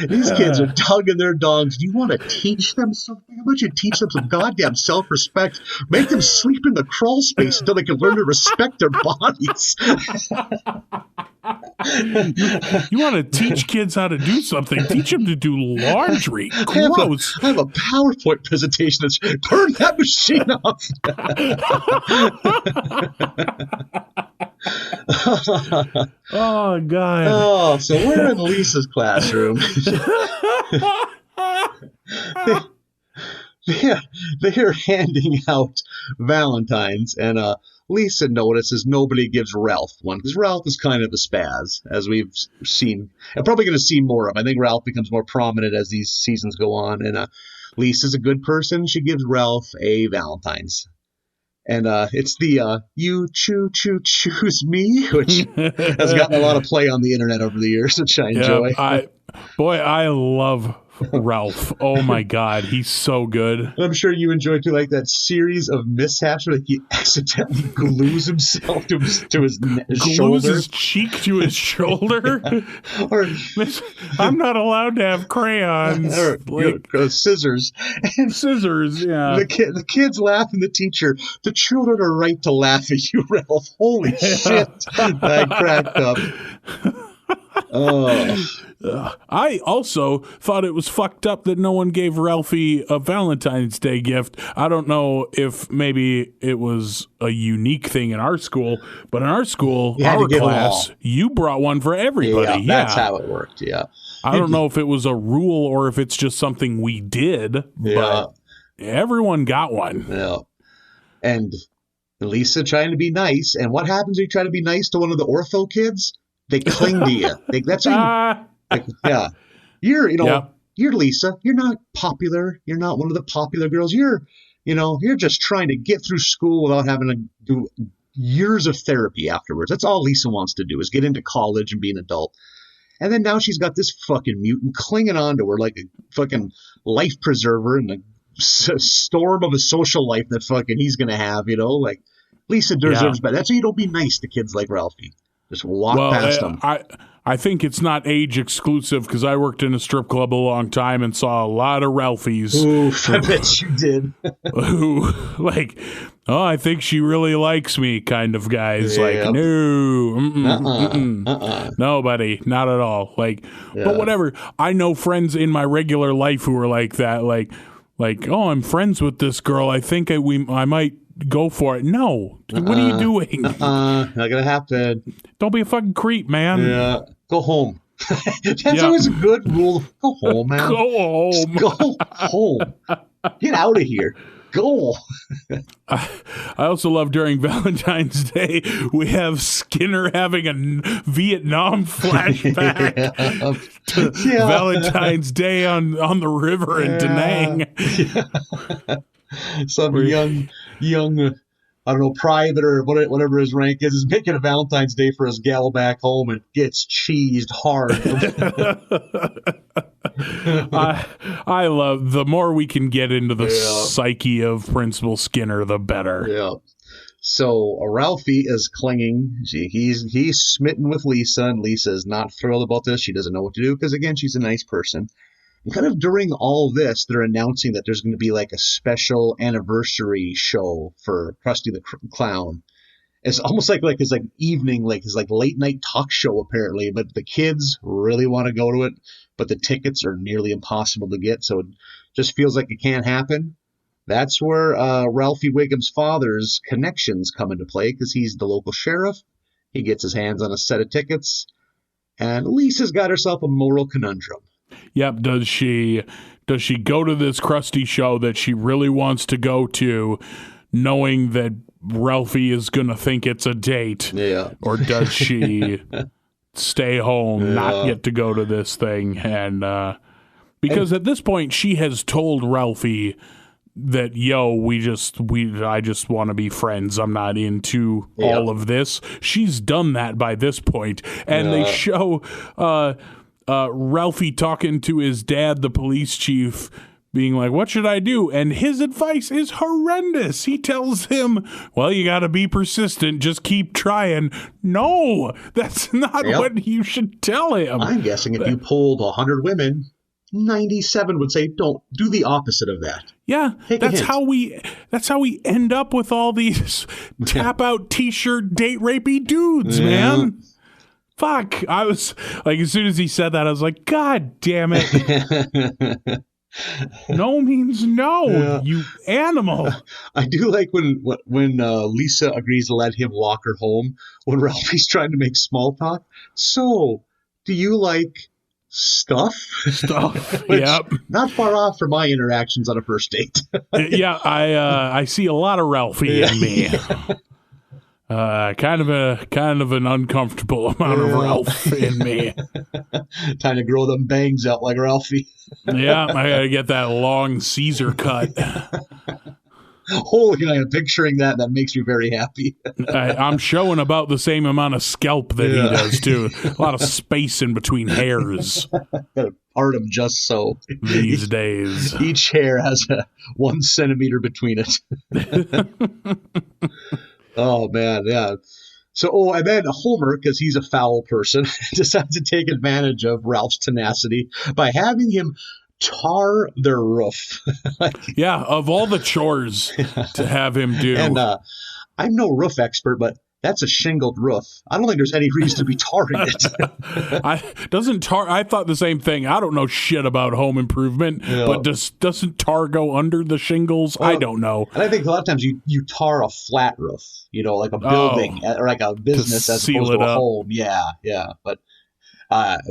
These kids are tugging their dogs. Do you want to teach them something? How about you teach them some goddamn self-respect? Make them sleep in the crawl space until they can learn to respect their bodies. You want to teach kids how to do something? Teach them to do laundry. Gross. I have a PowerPoint presentation that's turn that machine off. Oh, God. Oh, so we're in Lisa's classroom. They're handing out Valentines, and Lisa notices nobody gives Ralph one, because Ralph is kind of a spaz, as we've seen. I'm probably going to see more of. I think Ralph becomes more prominent as these seasons go on, and Lisa's a good person. She gives Ralph a Valentine's. And it's the you choo-choo-choose me, which has gotten a lot of play on the internet over the years, which I enjoy. I love Ralph. Oh, my God. He's so good. I'm sure you enjoy, too, like that series of mishaps where he accidentally glues himself to his shoulder. Glues his cheek to his shoulder? Or I'm not allowed to have crayons. Or scissors. And scissors, yeah. The kids laugh and the teacher. The children are right to laugh at you, Ralph. Holy shit. I cracked up. Oh, I also thought it was fucked up that no one gave Ralphie a Valentine's Day gift. I don't know if maybe it was a unique thing in our school, but in our school, You had to our give them class, all. you brought one for everybody. yeah, that's how it worked. Yeah. I don't know if it was a rule or if it's just something we did, Yeah. but everyone got one. Yeah. And Lisa trying to be nice. And what happens when you try to be nice to one of the ortho kids? They cling to you. That's how you, yeah. You're, Yeah. you're Lisa. You're not popular. You're not one of the popular girls. You're just trying to get through school without having to do years of therapy afterwards. That's all Lisa wants to do is get into college and be an adult. And then now she's got this fucking mutant clinging on to her like a fucking life preserver in the storm of a social life that fucking he's going to have, like Lisa deserves better. That's why you don't be nice to kids like Ralphie. Just walk past them. I think it's not age exclusive because I worked in a strip club a long time and saw a lot of Ralphies. Oof, I bet you did. Who, like, oh, I think she really likes me kind of guys. Like, no, nobody, not at all. Like, but whatever. I know friends in my regular life who are like that. Like, oh, I'm friends with this girl. I think I might go for it. No. What are you doing? Not going to happen. Don't be a fucking creep, man. Yeah. Go home. That's always a good rule. Go home, man. Go home. Just go home. Get out of here. Go. I also love during Valentine's Day, we have Skinner having a Vietnam flashback to Valentine's Day on the river in Da Nang. Some young, I don't know, private or whatever his rank is making a Valentine's Day for his gal back home and gets cheesed hard. I love, the more we can get into the psyche of Principal Skinner, the better. Yeah. So Ralphie is clinging. He's smitten with Lisa, and Lisa is not thrilled about this. She doesn't know what to do because, again, she's a nice person. And kind of during all this, they're announcing that there's going to be like a special anniversary show for Krusty the Clown. It's almost like his evening, his late night talk show apparently, but the kids really want to go to it, but the tickets are nearly impossible to get, so it just feels like it can't happen. That's where Ralphie Wiggum's father's connections come into play because he's the local sheriff. He gets his hands on a set of tickets, and Lisa's got herself a moral conundrum. Yep. Does she go to this Krusty show that she really wants to go to, knowing that Ralphie is going to think it's a date? Yeah. Or does she stay home, not get to go to this thing? And because at this point, she has told Ralphie that, I just want to be friends. I'm not into all of this. She's done that by this point. And they show Ralphie talking to his dad, the police chief, being like, what should I do? And his advice is horrendous. He tells him, well, you got to be persistent. Just keep trying. No, that's not what you should tell him. I'm guessing if you polled 100 women, 97 would say, don't do the opposite of that. Yeah, that's how we end up with all these tap out t-shirt date rapey dudes, man. Fuck. I was like, as soon as he said that, I was like, God damn it. No means no, you animal. I do like when Lisa agrees to let him walk her home when Ralphie's trying to make small talk. So, do you like stuff? Yep. Not far off from my interactions on a first date. Yeah, I see a lot of Ralphie in me. Kind of an uncomfortable amount of Ralph in me. Time to grow them bangs out like Ralphie. Yeah, I gotta get that long Caesar cut. Holy, I'm picturing that. That makes me very happy. I'm showing about the same amount of scalp that he does too. A lot of space in between hairs. Gotta part them just so. These days. Each hair has 1 centimeter between it. Oh, man, yeah. So, and then Homer, because he's a foul person, decides to take advantage of Ralph's tenacity by having him tar their roof. Yeah, of all the chores to have him do. And I'm no roof expert, but That's a shingled roof. I don't think there's any reason to be tarring it. I thought the same thing. I don't know shit about home improvement, but doesn't tar go under the shingles? I don't know. And I think a lot of times you tar a flat roof, like a building or like a business as opposed to a home. Yeah. But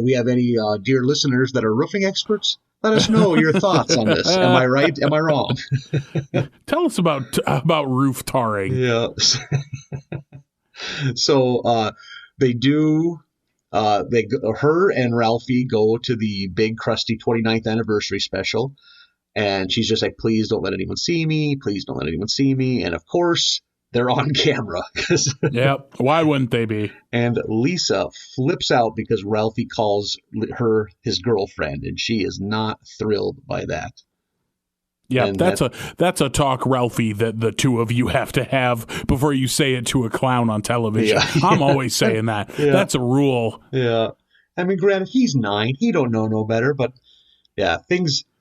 we have any dear listeners that are roofing experts? Let us know your thoughts on this. Am I right? Am I wrong? Tell us about roof tarring. Yeah. So they do. Her and Ralphie go to the big crusty 29th anniversary special, and she's just like, "Please don't let anyone see me. Please don't let anyone see me." And of course, they're on camera. Yep. Why wouldn't they be? And Lisa flips out because Ralphie calls her his girlfriend, and she is not thrilled by that. Yeah, that's a talk, Ralphie, that the two of you have to have before you say it to a clown on television. Yeah. I'm always saying that. Yeah. That's a rule. Yeah. I mean, granted, he's 9. He don't know no better, but yeah,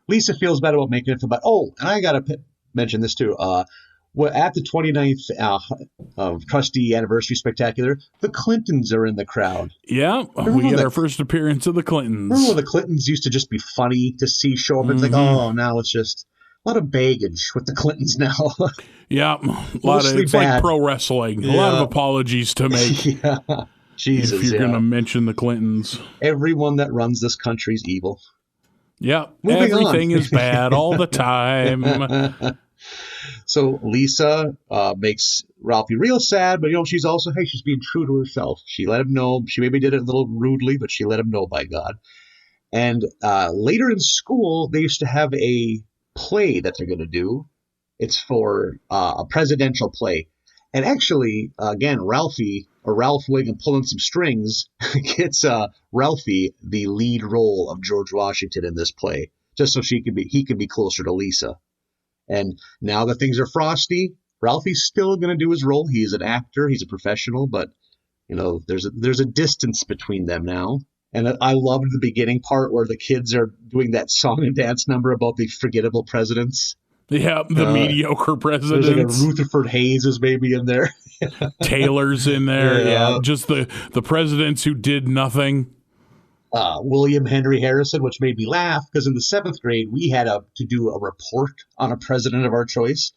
Lisa feels bad about making it feel bad. Oh, and I got to mention this too. At the 29th Crusty Anniversary Spectacular, the Clintons are in the crowd. Yeah, we get our first appearance of the Clintons. Remember when the Clintons used to just be funny to see show up? It's like, oh, now it's just a lot of baggage with the Clintons now. Yeah, it's like pro wrestling. Yeah. A lot of apologies to make. Yeah. Jesus, if you're going to mention the Clintons. Everyone that runs this country is evil. Yeah, everything is bad all the time. So Lisa makes Ralphie real sad, but she's also, she's being true to herself. She let him know. She maybe did it a little rudely, but she let him know, by God. And later in school, they used to have a play that they're going to do. It's for a presidential play. And actually, again, Ralph Wiggum pulling some strings gets Ralphie the lead role of George Washington in this play, just so he can be closer to Lisa. And now that things are frosty, Ralphie's still going to do his role. He is an actor. He's a professional, but there's a distance between them now. And I loved the beginning part where the kids are doing that song and dance number about the forgettable presidents. Yeah, the mediocre presidents. There's like a Rutherford Hayes is maybe in there. Taylor's in there. Yeah. Just the presidents who did nothing. William Henry Harrison, which made me laugh because in the 7th grade, we had to do a report on a president of our choice.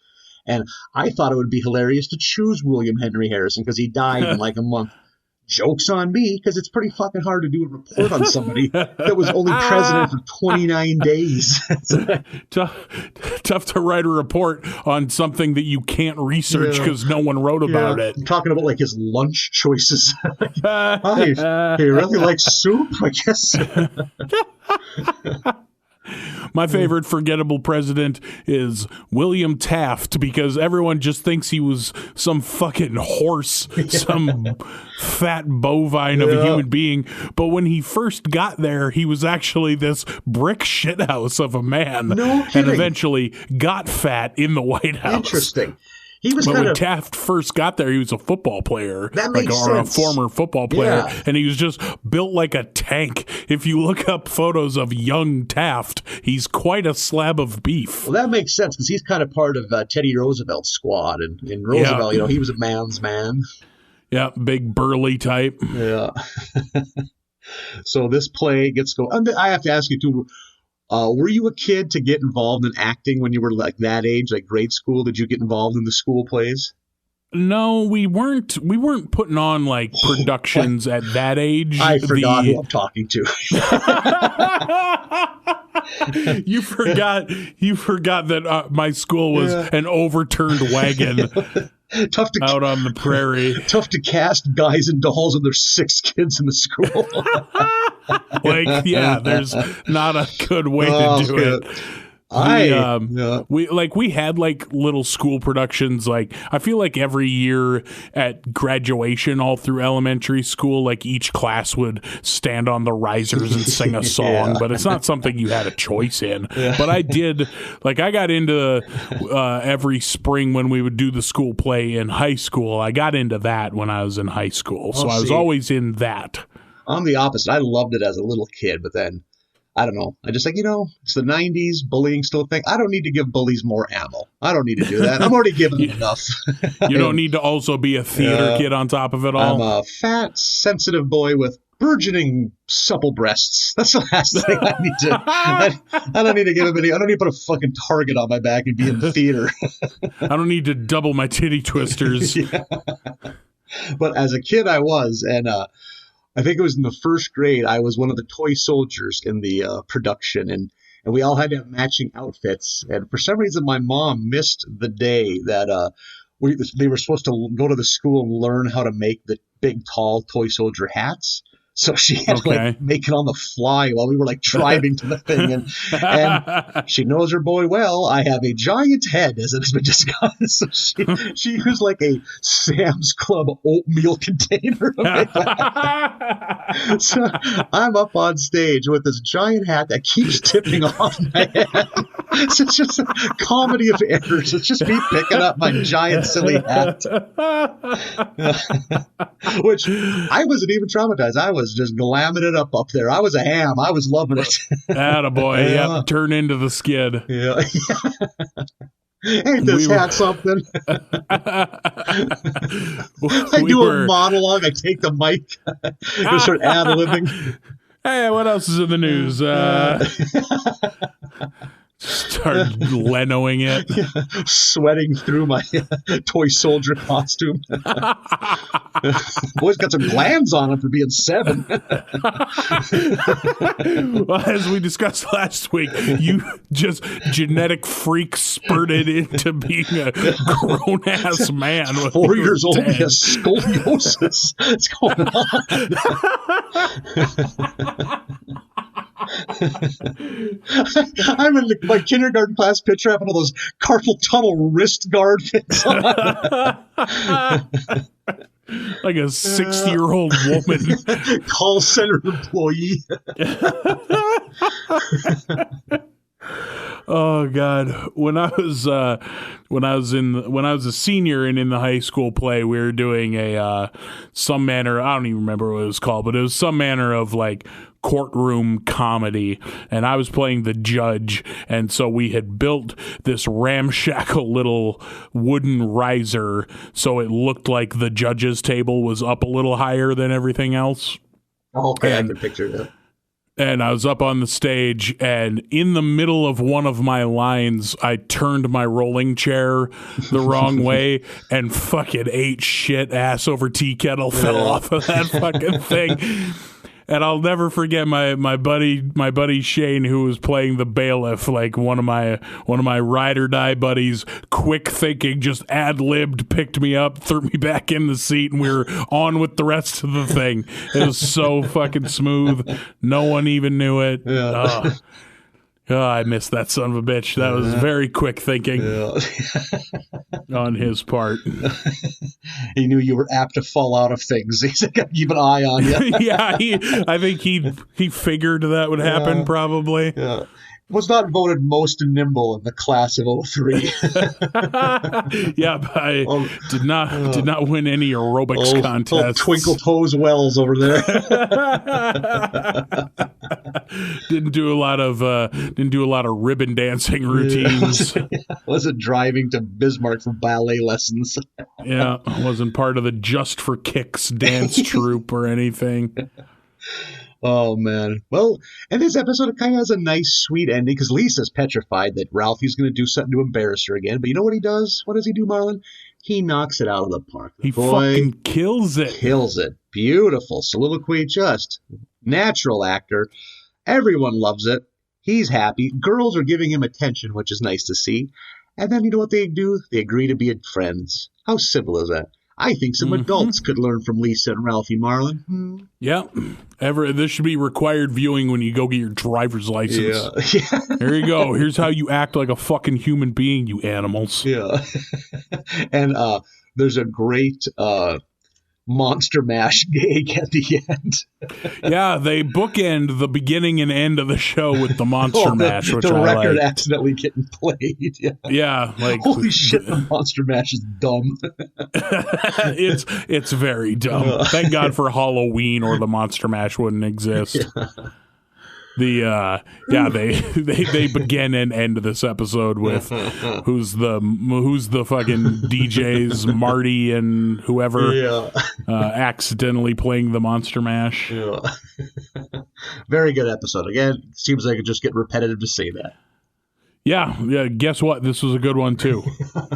And I thought it would be hilarious to choose William Henry Harrison because he died in like a month. Joke's on me, because it's pretty fucking hard to do a report on somebody that was only president for 29 days. Tough to write a report on something that you can't research because no one wrote about it. I'm talking about like his lunch choices. He really likes soup, I guess. My favorite forgettable president is William Taft because everyone just thinks he was some fucking horse, some fat bovine of a human being. But when he first got there, he was actually this brick shithouse of a man. No kidding. And eventually got fat in the White House. Interesting. When Taft first got there, he was a football player, or a former football player, and he was just built like a tank. If you look up photos of young Taft, he's quite a slab of beef. Well, that makes sense because he's kind of part of Teddy Roosevelt's squad, and Roosevelt, he was a man's man. Yeah, big burly type. Yeah. So this play gets going. I have to ask you too. Were you a kid to get involved in acting when you were like that age, like grade school? Did you get involved in the school plays? No, we weren't putting on like productions at that age. I forgot who I'm talking to. You forgot that my school was an overturned wagon. Out on the prairie. Tough to cast guys and dolls, and there's 6 kids in the school. There's not a good way to do it. We had like little school productions. Like I feel like every year at graduation, all through elementary school, like each class would stand on the risers and sing a song. But it's not something you had a choice in. Yeah. But I did. Like I got into every spring when we would do the school play in high school. I got into that when I was in high school, so I was always in that. I'm the opposite. I loved it as a little kid, but then I don't know. I just like, it's the 90s, bullying still a thing. I don't need to give bullies more ammo. I don't need to do that. I'm already giving them enough. You don't need to also be a theater kid on top of it all. I'm a fat, sensitive boy with burgeoning supple breasts. That's the last thing I need to. I don't need to give him any. I don't need to put a fucking target on my back and be in the theater. I don't need to double my titty twisters. Yeah. But as a kid, I was, and I think it was in the first grade. I was one of the toy soldiers in the production, and we all had to have matching outfits. And for some reason, my mom missed the day that they were supposed to go to the school and learn how to make the big, tall toy soldier hats. So she had to like make it on the fly while we were like driving to the thing. And she knows her boy well. I have a giant head, as it has been discussed. So she used like a Sam's Club oatmeal container to make that. So I'm up on stage with this giant hat that keeps tipping off my head. So it's just a comedy of errors. It's just me picking up my giant silly hat. Which I wasn't even traumatized. I was just glamming it up there. I was a ham. I was loving it. Attaboy. Yeah. Turn into the skid. Yeah. Ain't this hat something? I do a monologue. I take the mic. I start ad-libbing. Hey, what else is in the news? Start Lenoing it. Yeah, sweating through my toy soldier costume. Boy's got some glands on him for being 7. Well, as we discussed last week, you just genetic freak spurted into being a grown-ass man. 4 years old, he has scoliosis. What's going on? I'm in my kindergarten class picture having all those carpal tunnel wrist guard things on. Like a 60-year-old woman. Call center employee. Oh God! When I was a senior and in the high school play, we were doing some manner. I don't even remember what it was called, but it was some manner of like courtroom comedy, and I was playing the judge, and so we had built this ramshackle little wooden riser so it looked like the judge's table was up a little higher than everything else. Okay, I can picture that. And I was up on the stage, and in the middle of one of my lines, I turned my rolling chair the wrong way and fucking ate shit, ass over tea kettle, fell off of that fucking thing. And I'll never forget my buddy Shane, who was playing the bailiff, like one of my ride or die buddies, quick thinking, just ad-libbed, picked me up, threw me back in the seat, and we were on with the rest of the thing. It was so fucking smooth. No one even knew it. Yeah. Oh, I missed that son of a bitch. That was very quick thinking on his part. He knew you were apt to fall out of things. He's got to keep an eye on you. Yeah, I think he figured that would happen probably. Yeah. Was not voted most nimble in the class of 03. Yeah, but I did not win any aerobics contests. Twinkle Toes Wells over there. Didn't do a lot of ribbon dancing routines. Wasn't driving to Bismarck for ballet lessons. Yeah, wasn't part of the Just for Kicks dance troupe or anything. Oh, man. Well, and this episode kind of has a nice, sweet ending because Lisa's petrified that Ralphie's going to do something to embarrass her again. But you know what he does? What does he do, Marlin? He knocks it out of the park. He fucking kills it. Kills it. Beautiful. Soliloquy just. Natural actor. Everyone loves it. He's happy. Girls are giving him attention, which is nice to see. And then you know what they do? They agree to be friends. How simple is that? I think some adults could learn from Lisa and Ralphie, Marlin. Yeah. This should be required viewing when you go get your driver's license. Yeah. There you go. Here's how you act like a fucking human being, you animals. Yeah. And there's a great Monster Mash gag at the end. Yeah, they bookend the beginning and end of the show with the Monster Mash, which the I record like. accidentally getting played. Yeah, like holy shit, the Monster Mash is dumb. It's very dumb. Thank God for Halloween, or the Monster Mash wouldn't exist. Yeah. They begin and end this episode with who's the fucking DJs, Marty and whoever accidentally playing the Monster Mash. Yeah. Very good episode. Again, seems like it just get repetitive to say that. Yeah. Guess what? This was a good one too.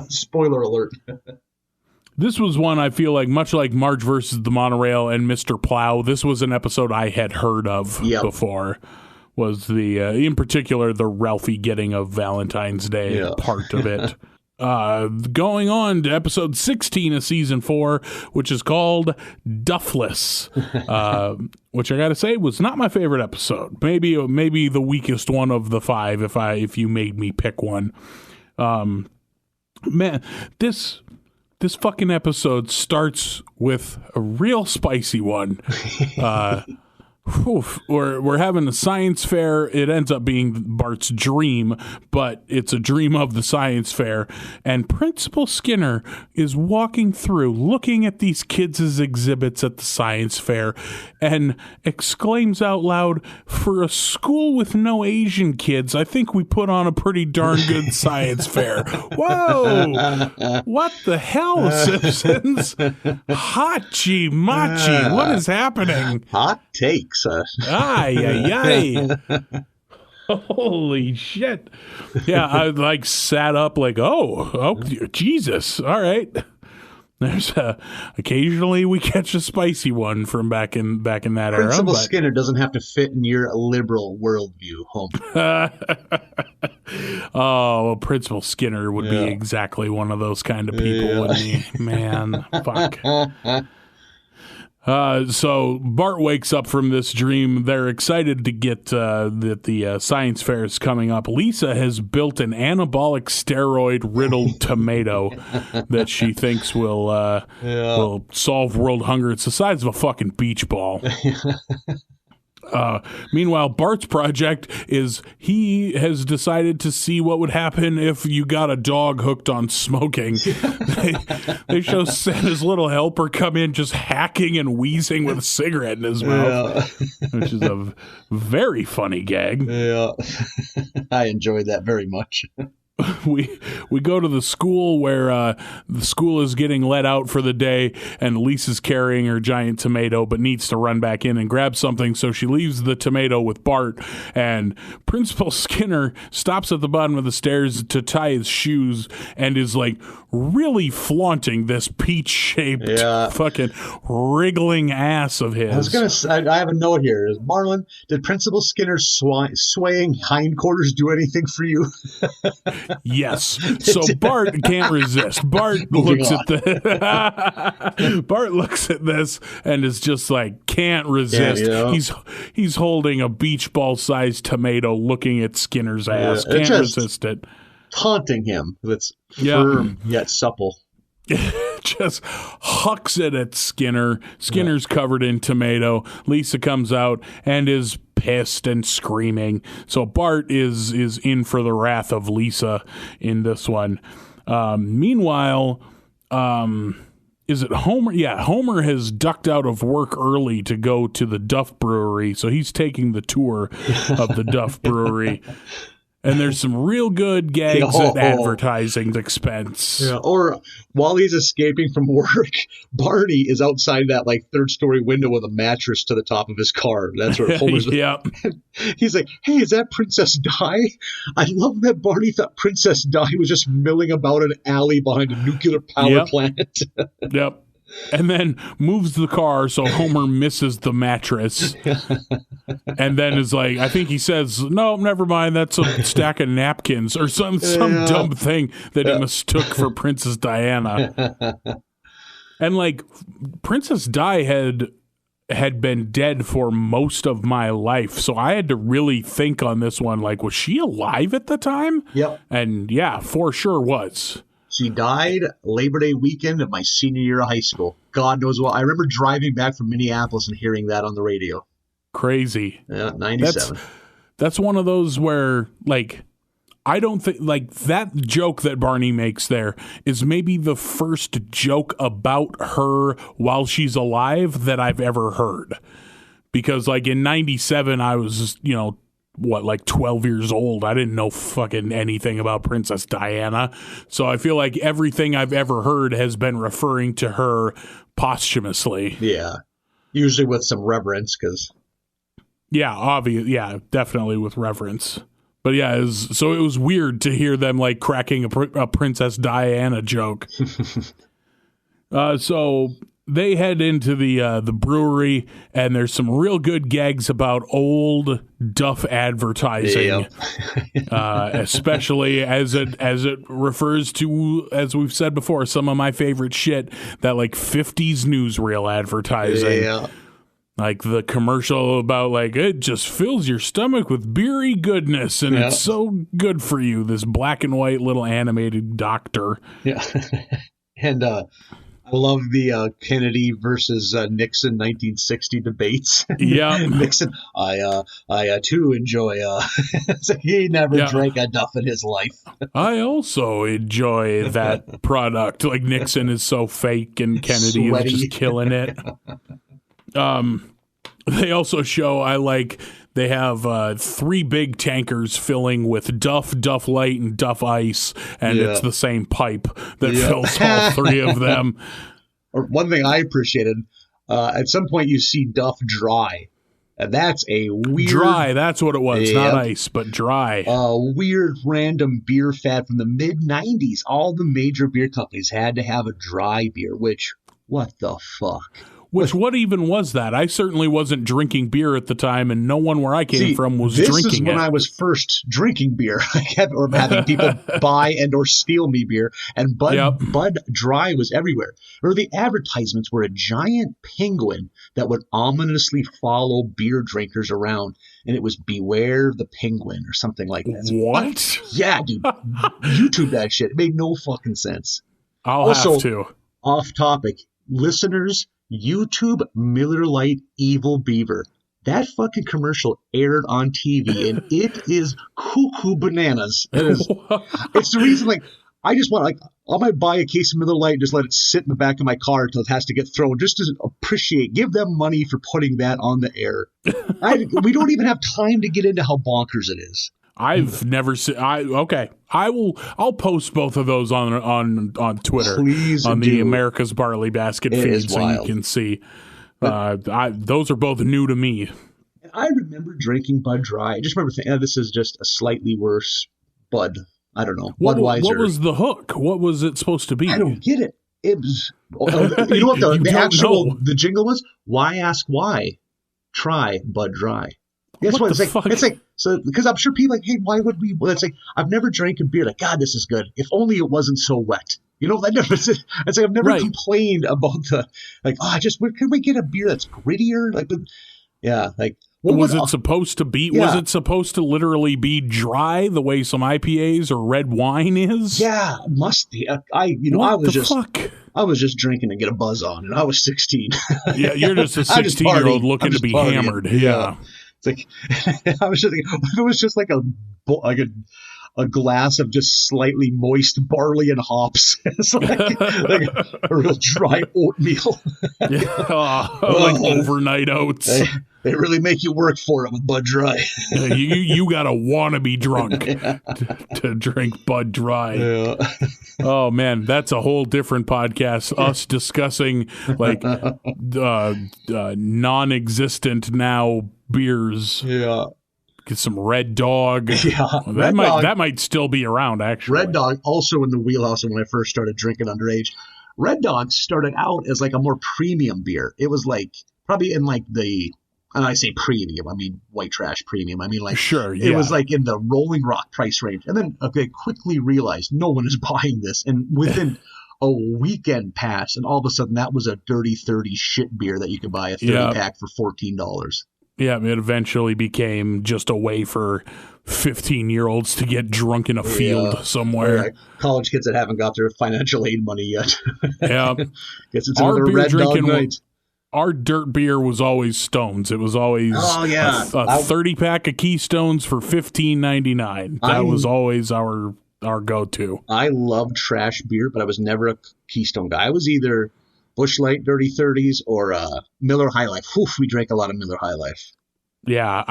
Spoiler alert. This was one I feel like, much like Marge versus the Monorail and Mr. Plow, this was an episode I had heard of before. Was the, in particular, the Ralphie getting a Valentine's Day part of it. Going on to episode 16 of season 4, which is called Duffless, which I got to say was not my favorite episode. Maybe the weakest one of the 5 if you made me pick one. Man, this fucking episode starts with a real spicy one. We're having a science fair. It ends up being Bart's dream, but it's a dream of the science fair. And Principal Skinner is walking through, looking at these kids' exhibits at the science fair, and exclaims out loud, "For a school with no Asian kids, I think we put on a pretty darn good science fair." Whoa! What the hell, Simpsons? Hachi machi, what is happening? Hot takes. Ay. Holy shit. Yeah, I sat up oh, Jesus. All right. There's occasionally we catch a spicy one from back in that era. Principal Skinner doesn't have to fit in your liberal worldview, Homer. Oh, well, Principal Skinner would be exactly one of those kind of people, wouldn't he? Man, fuck. So Bart wakes up from this dream. They're excited to get that the science fair is coming up. Lisa has built an anabolic steroid-riddled tomato that she thinks will solve world hunger. It's the size of a fucking beach ball. Meanwhile, Bart's project is he has decided to see what would happen if you got a dog hooked on smoking. They show Santa's little helper come in just hacking and wheezing with a cigarette in his mouth, which is a very funny gag. Yeah, I enjoyed that very much. We go to the school where the school is getting let out for the day, and Lisa's carrying her giant tomato but needs to run back in and grab something, so she leaves the tomato with Bart, and Principal Skinner stops at the bottom of the stairs to tie his shoes and is like really flaunting this peach-shaped fucking wriggling ass of his. I have a note here. Marlin, did Principal Skinner's swaying hindquarters do anything for you? Yes. So Bart can't resist. Bart looks at this and is just like, can't resist. He's holding a beach ball sized tomato looking at Skinner's ass. Can't resist it. Taunting him. It's firm yet supple. Just hucks it at Skinner. Skinner's covered in tomato. Lisa comes out and is pissed and screaming. So Bart is in for the wrath of Lisa in this one. Meanwhile, is it Homer? Yeah, Homer has ducked out of work early to go to the Duff Brewery. So he's taking the tour of the Duff Brewery. And there's some real good gags at advertising's expense. Yeah, or while he's escaping from work, Barney is outside that third-story window with a mattress to the top of his car. That's where Homer's. He's like, "Hey, is that Princess Di?" I love that Barney thought Princess Di was just milling about an alley behind a nuclear power plant. Yep. And then moves the car so Homer misses the mattress. And then is like, I think he says, "No, never mind. That's a stack of napkins," or some dumb thing that he mistook for Princess Diana. And Princess Di had been dead for most of my life. So I had to really think on this one. Was she alive at the time? Yep. And yeah, for sure was. She died Labor Day weekend of my senior year of high school. God knows what. I remember driving back from Minneapolis and hearing that on the radio. Crazy. Yeah, 97. That's one of those where, I don't think, that joke that Barney makes there is maybe the first joke about her while she's alive that I've ever heard. Because, in 97, I was, like 12 years old. I didn't know fucking anything about Princess Diana. So I feel like everything I've ever heard has been referring to her posthumously. Yeah. Usually with some reverence, because... Yeah, obvious. Yeah, definitely with reverence. But yeah, it was weird to hear them like cracking a Princess Diana joke. So they head into the brewery, and there's some real good gags about old Duff advertising, especially as it refers to, as we've said before, some of my favorite shit, that like 50s newsreel advertising. Yeah. Like the commercial about like, it just fills your stomach with beery goodness, and it's so good for you. This black and white little animated doctor. Yeah. And I love the Kennedy versus Nixon 1960 debates. Yeah. Nixon, I too enjoy, he never drank a Duff in his life. I also enjoy that product. Like Nixon is so fake and Kennedy Sweaty. is just killing it. They also show they have 3 big tankers filling with Duff Light, and Duff Ice, and it's the same pipe that fills all 3 of them. Or one thing I appreciated, at some point you see Duff Dry, and that's a weird... Dry, that's what it was, not ice, but dry. Weird random beer fad from the mid-90s. All the major beer companies had to have a dry beer, which, what the fuck? What even was that? I certainly wasn't drinking beer at the time, and no one where I came from was drinking it. This is when I was first drinking beer, or having people buy and or steal me beer, and Bud Dry was everywhere. Or the advertisements were a giant penguin that would ominously follow beer drinkers around, and it was Beware the Penguin or something like that. What? Yeah, dude. YouTube that shit. It made no fucking sense. I'll have to. Off topic, listeners, YouTube Miller Lite Evil Beaver. That fucking commercial aired on TV, and it is cuckoo bananas. It's the reason, like, I just want, I might buy a case of Miller Lite and just let it sit in the back of my car until it has to get thrown, just to give them money for putting that on the air. We don't even have time to get into how bonkers it is. I've never seen. I'll post both of those on Twitter. Please on do. The America's Barley Basket feed, so you can see. Those are both new to me. I remember drinking Bud Dry. I just remember thinking, this is just a slightly worse Bud. I don't know. Budweiser. What was the hook? What was it supposed to be? I don't get it. It was. You know what the jingle was? Why ask why? Try Bud Dry. That's what it's like. Fuck? It's like, so because I'm sure people are like, hey, why would we? Well, it's like, I've never drank a beer. Like, God, this is good. If only it wasn't so wet. You know, it's like I've never complained about can we get a beer that's grittier? Was it supposed to be? Yeah. Was it supposed to literally be dry the way some IPAs or red wine is? Yeah, it must be. I was just drinking to get a buzz on, and I was 16. Yeah, you're just a 16-year-old looking to be hammered. Yeah. It's like I was just thinking, if it was just like a glass of just slightly moist barley and hops. It's like a real dry oatmeal. Like overnight oats. They really make you work for it with Bud Dry. You gotta want to be drunk to drink Bud Dry. Yeah. Oh man, that's a whole different podcast. Us discussing like non-existent now beers. Yeah. Get some Red Dog. Yeah, that might still be around, actually. Red Dog, also in the wheelhouse of when I first started drinking underage. Red Dog started out as like a more premium beer. It was like probably in like and I say premium, I mean white trash premium. I mean like it was like in the Rolling Rock price range. And then I quickly realized no one is buying this. And within a weekend passed, and all of a sudden that was a Dirty 30 shit beer that you could buy a 30 pack for $14. Yeah, it eventually became just a way for 15-year-olds to get drunk in a field somewhere. College kids that haven't got their financial aid money yet. Yeah. Guess it's another Red Dog night. Our dirt beer was always Stones. It was always a 30-pack of Keystones for $15.99. That was always our go-to. I love trash beer, but I was never a Keystone guy. I was either Busch Light, Dirty 30s, or Miller High Life. We drank a lot of Miller High Life. Yeah,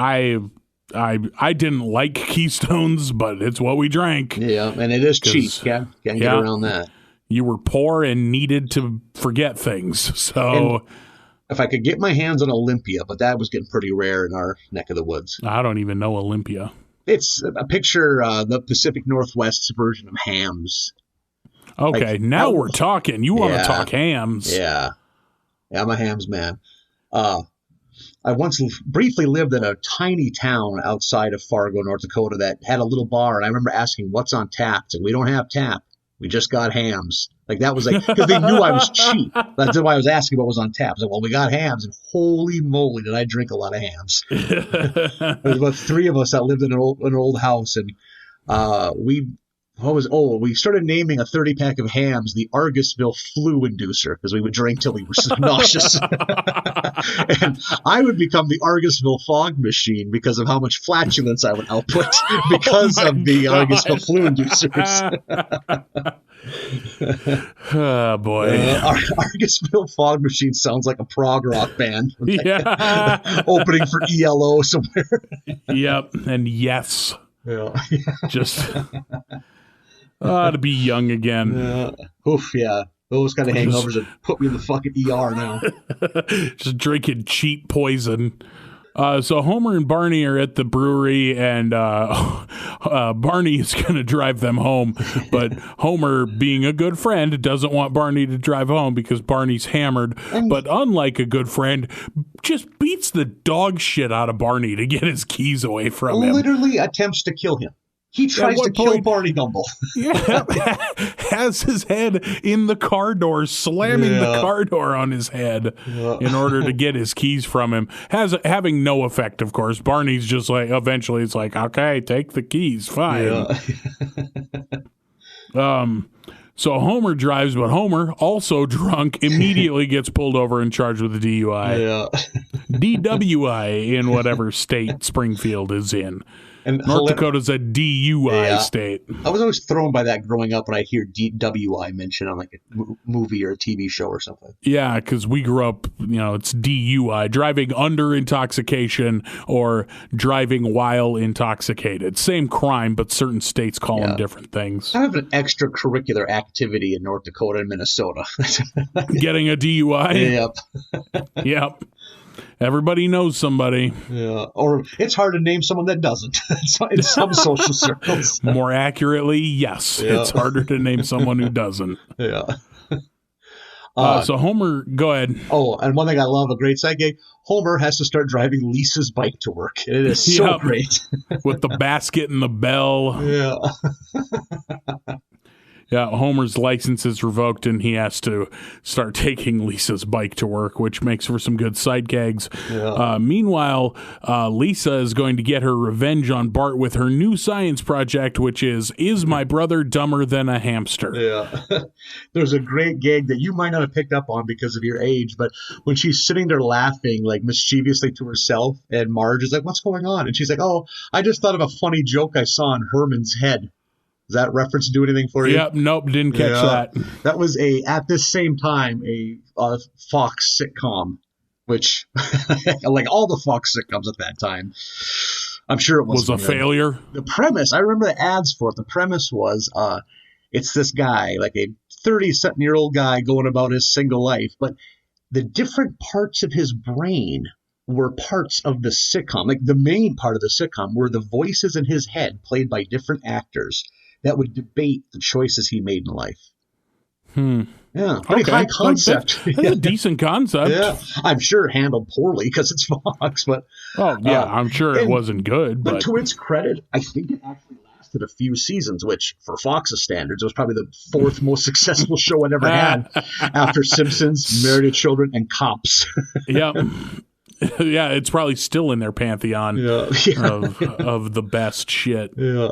I didn't like Keystones, but it's what we drank. Yeah, and it is cheap. Can't get around that. You were poor and needed to forget things. So and if I could get my hands on Olympia, but that was getting pretty rare in our neck of the woods. I don't even know Olympia. It's a picture, the Pacific Northwest's version of Hams. Okay, now we're talking. You want to talk hams. Yeah. Yeah, I'm a hams man. I once briefly lived in a tiny town outside of Fargo, North Dakota that had a little bar, and I remember asking, what's on tap? And we don't have tap. We just got hams. Like, that was like, because they knew I was cheap. That's why I was asking what was on tap. I was like, well, we got hams, and holy moly, did I drink a lot of hams. There was about 3 of us that lived in an old house, and we started naming a 30-pack of hams the Argusville flu inducer because we would drink till we were so nauseous. And I would become the Argusville fog machine because of how much flatulence I would output because of the Argusville flu inducers. Oh, boy. Argusville fog machine sounds like a prog rock band. Opening for ELO somewhere. Yep, and yes. Yeah. Just... to be young again. Oof, yeah. Those kind of hangovers that put me in the fucking ER now. Just drinking cheap poison. So Homer and Barney are at the brewery, and Barney is going to drive them home. But Homer, being a good friend, doesn't want Barney to drive home because Barney's hammered. But unlike a good friend, just beats the dog shit out of Barney to get his keys away from him. Literally attempts to kill him. He tries to kill Barney Gumble. Yeah, has his head in the car door, slamming the car door on his head in order to get his keys from him. Having no effect, of course. Barney's just like, eventually it's like, okay, take the keys, fine. So Homer drives, but Homer, also drunk, immediately gets pulled over and charged with a DUI. DWI in whatever state Springfield is in. And North Dakota's a DUI state. I was always thrown by that growing up when I hear DWI mentioned on like a movie or a TV show or something. Yeah, because we grew up, it's DUI, driving under intoxication or driving while intoxicated. Same crime, but certain states call them different things. I have an extracurricular activity in North Dakota and Minnesota. Getting a DUI? Yep. Yep. Everybody knows somebody. Yeah, or it's hard to name someone that doesn't in some social circles. More accurately, yes. Yeah. It's harder to name someone who doesn't. Yeah. So Homer, go ahead. Oh, and one thing I love, a great side gig, Homer has to start driving Lisa's bike to work. It is so great. With the basket and the bell. Yeah. Yeah, Homer's license is revoked, and he has to start taking Lisa's bike to work, which makes for some good side gags. Yeah. Meanwhile, Lisa is going to get her revenge on Bart with her new science project, which is my brother dumber than a hamster? Yeah. There's a great gag that you might not have picked up on because of your age, but when she's sitting there laughing, like mischievously to herself, and Marge is like, what's going on? And she's like, oh, I just thought of a funny joke I saw on Herman's head. Does that reference do anything for you? Yep, nope, didn't catch that. That was at this same time, a Fox sitcom, which, like all the Fox sitcoms at that time, I'm sure it was a failure. The premise, I remember the ads for it. The premise was, it's this guy, like a 30-something-year-old guy going about his single life, but the different parts of his brain were parts of the sitcom. Like the main part of the sitcom were the voices in his head played by different actors that would debate the choices he made in life. Yeah, pretty high concept. That's a decent concept. Yeah, I'm sure handled poorly because it's Fox, but I'm sure it wasn't good. But to its credit, I think it actually lasted a few seasons, which for Fox's standards was probably the 4th most successful show it ever had, after Simpsons, Married with Children, and Cops. Yeah. Yeah, it's probably still in their pantheon of the best shit. Yeah.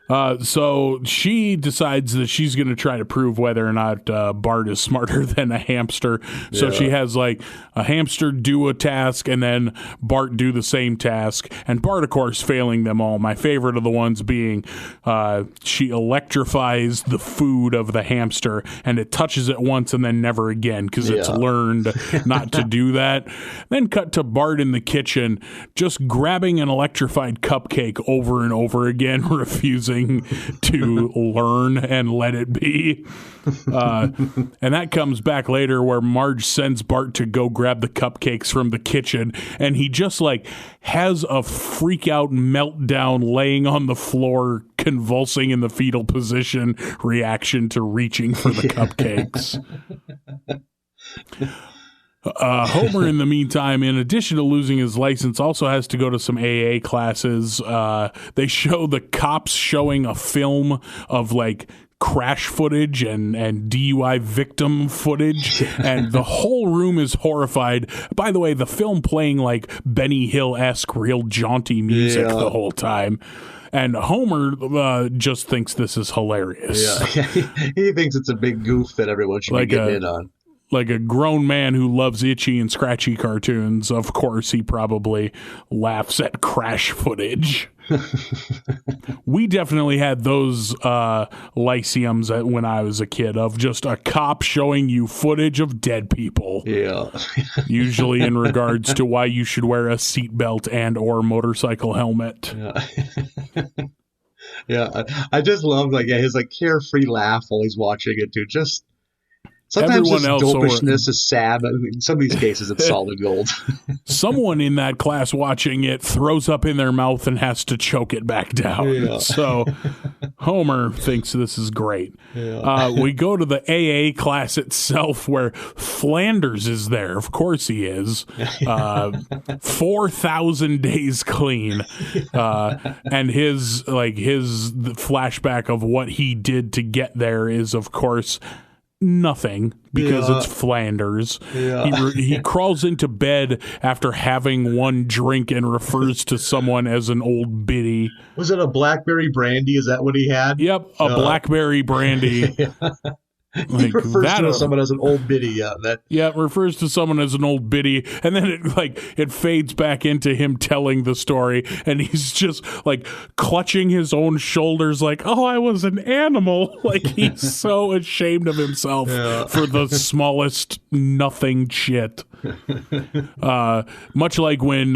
So she decides that she's going to try to prove whether or not Bart is smarter than a hamster. So she has like a hamster do a task and then Bart do the same task. And Bart, of course, failing them all. My favorite of the ones being she electrifies the food of the hamster and it touches it once and then never again because it's learned not to do that. Then cut to Bart in the kitchen just grabbing an electrified cupcake over and over again, refusing to learn and let it be. And that comes back later where Marge sends Bart to go grab the cupcakes from the kitchen and he just like has a freak out meltdown laying on the floor convulsing in the fetal position reaction to reaching for the cupcakes. Homer, in the meantime, in addition to losing his license, also has to go to some AA classes. They show the cops showing a film of like crash footage and DUI victim footage, and the whole room is horrified. By the way, the film playing like Benny Hill-esque real jaunty music the whole time. And Homer just thinks this is hilarious. Yeah. He thinks it's a big goof that everyone should be getting in on. Like a grown man who loves itchy and scratchy cartoons, of course he probably laughs at crash footage. We definitely had those lyceums when I was a kid of just a cop showing you footage of dead people. Yeah. Usually in regards to why you should wear a seatbelt and or motorcycle helmet. Yeah. Yeah. I just love his like carefree laugh while he's watching it too. Just sometimes this dopishness is sad, but in some of these cases it's solid gold. Someone in that class watching it throws up in their mouth and has to choke it back down. Yeah. So Homer thinks this is great. Yeah. We go to the AA class itself where Flanders is there. Of course he is. 4,000 days clean. And his flashback of what he did to get there is, of course, nothing because it's Flanders. Yeah. He crawls into bed after having one drink and refers to someone as an old biddy. Was it a blackberry brandy? Is that what he had? Yep, a blackberry brandy. He refers to someone as an old biddy. Refers to someone as an old biddy, and then it fades back into him telling the story, and he's just like clutching his own shoulders, like, "Oh, I was an animal!" Like he's so ashamed of himself for the smallest nothing shit. Much like when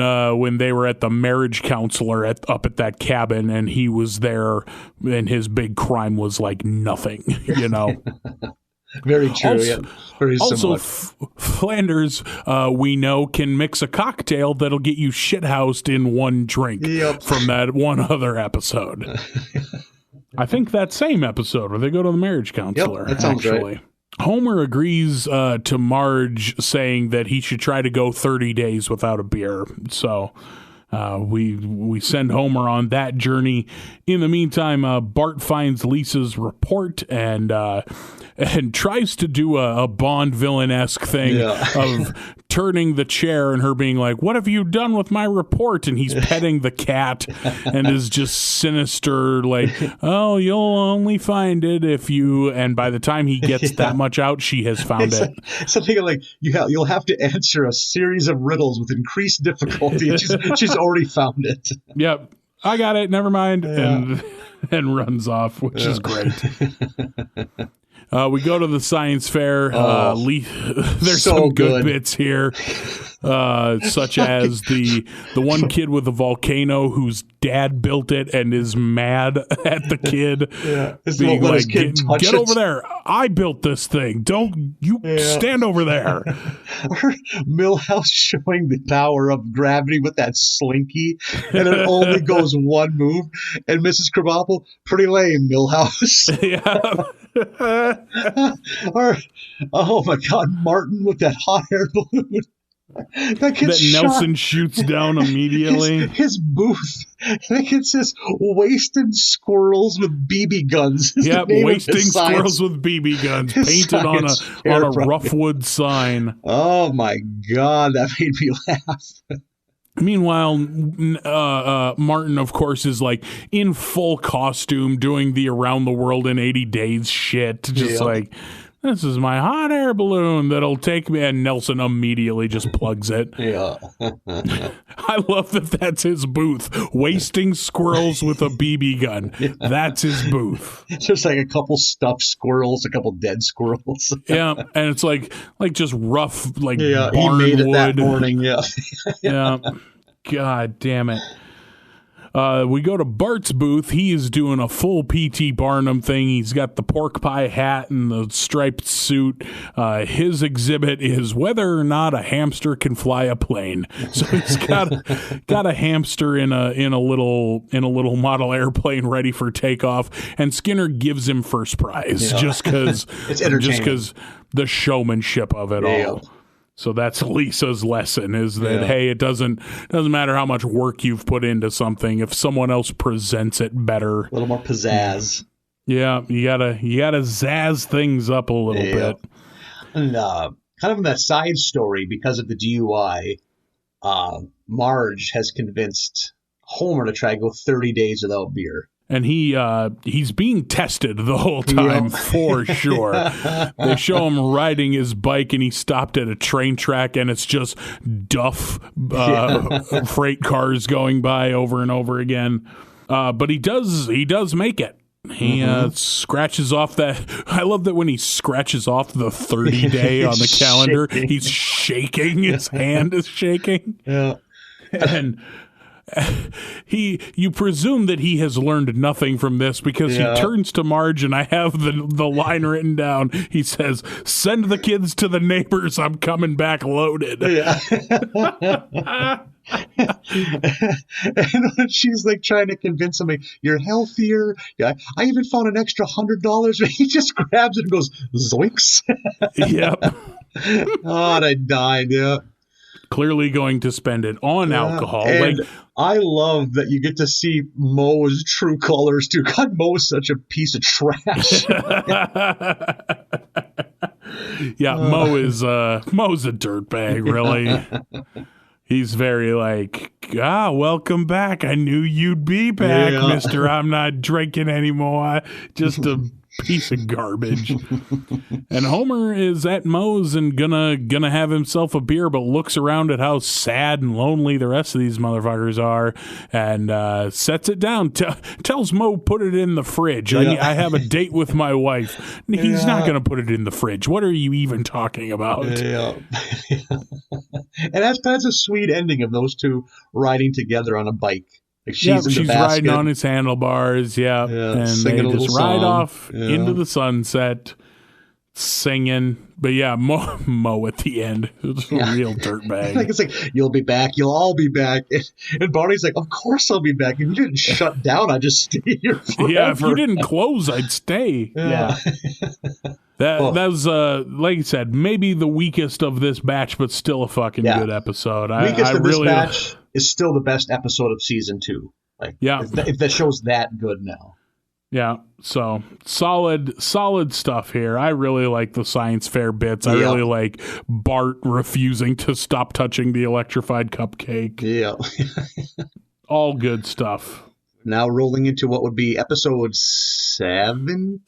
they were at the marriage counselor up at that cabin, and he was there, and his big crime was like nothing, you know. Very true. Very also, Flanders, we know, can mix a cocktail that'll get you shithoused in one drink from that one other episode. I think that same episode where they go to the marriage counselor. That sounds right. Homer agrees to Marge saying that he should try to go 30 days without a beer. So we send Homer on that journey. In the meantime, Bart finds Lisa's report and tries to do a Bond villain-esque thing of turning the chair and her being like, "What have you done with my report?" And he's petting the cat and is just sinister, like, "Oh, you'll only find it if you..." And by the time he gets that much out, she has found it. Something like, you'll have to answer a series of riddles with increased difficulty. She's already found it. Yep. I got it. Never mind. And runs off, which is great. We go to the science fair. There's some good bits here, such as the one kid with a volcano whose dad built it and is mad at the kid. Being like, get over there. I built this thing. Don't you stand over there. Or Milhouse showing the power of gravity with that slinky, and it only goes one move. And Mrs. Krabappel, pretty lame, Milhouse. Or, oh my God, Martin with that hot air balloon. That Nelson shoots down immediately. His booth. I think it says "Wasting Squirrels with BB Guns." Wasting Squirrels with BB Guns, painted on a rough wood sign. Oh my God, that made me laugh. Meanwhile, Martin, of course, is like in full costume doing the around the world in 80 days shit. Just like, this is my hot air balloon that'll take me. And Nelson immediately just plugs it. Yeah. I love that that's his booth. Wasting squirrels with a BB gun. Yeah. That's his booth. Just like a couple stuffed squirrels, a couple dead squirrels. Yeah, and it's like just rough, like barn he made it wood. That morning, yeah. Yeah. God damn it. We go to Bart's booth. He is doing a full P.T. Barnum thing. He's got the pork pie hat and the striped suit. His exhibit is whether or not a hamster can fly a plane. So he's got a hamster in a little model airplane ready for takeoff. And Skinner gives him first prize just because it's entertaining. Just because the showmanship of it all. So that's Lisa's lesson is that, hey, it doesn't matter how much work you've put into something. If someone else presents it better. A little more pizzazz. Yeah, you gotta zazz things up a little bit. And kind of in that side story, because of the DUI, Marge has convinced Homer to try to go 30 days without beer. And he's being tested the whole time for sure. They show him riding his bike, and he stopped at a train track, and it's just duff freight cars going by over and over again. But he does make it. He scratches off that. I love that when he scratches off the 30 day on the calendar, he's shaking. His hand is shaking. Yeah. And you presume that he has learned nothing from this because he turns to Marge, and I have the line written down. He says, "Send the kids to the neighbors. I'm coming back loaded." Yeah. And she's like trying to convince him, like, "You're healthier. Yeah, I even found an extra $100." He just grabs it and goes, "Zoinks!" Yep. God, I died. Yeah. Clearly going to spend it on alcohol. And I love that you get to see Moe's true colors too. God, Moe's such a piece of trash. Yeah, Moe's a dirtbag, really. He's very like, welcome back. I knew you'd be back, mister. I'm not drinking anymore. Just a piece of garbage. And Homer is at Moe's and gonna have himself a beer, but looks around at how sad and lonely the rest of these motherfuckers are, and sets it down. Tells Moe, put it in the fridge. I have a date with my wife. He's not gonna put it in the fridge. What are you even talking about? Yeah. And that's a sweet ending of those two riding together on a bike. Like she's riding on his handlebars, and they just ride off into the sunset, singing. But Moe at the end, it's a real dirtbag. Like it's like, "You'll be back, you'll all be back," and Barney's like, "Of course I'll be back. If you didn't shut down, I'd just stay here forever." Yeah, if you didn't close, I'd stay. Yeah. That was like I said, maybe the weakest of this batch, but still a fucking good episode. Weakest of this batch is still the best episode of season 2. Like, if that show's that good now. Yeah, so solid stuff here. I really like the science fair bits. I really like Bart refusing to stop touching the electrified cupcake. Yeah. All good stuff. Now rolling into what would be episode 17?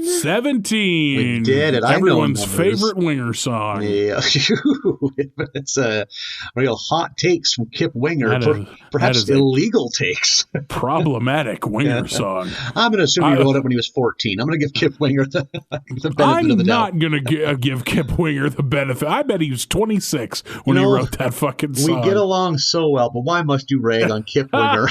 17. We did it. Everyone's favorite Winger song. Yeah. It's real hot takes from Kip Winger. Perhaps illegal takes. Problematic Winger song. I'm going to assume he wrote it when he was 14. I'm going to give Kip Winger the benefit of the doubt. I'm not going to give Kip Winger the benefit. I bet he was 26 when he wrote that fucking song. We get along so well, but why must you rag on Kip Winger?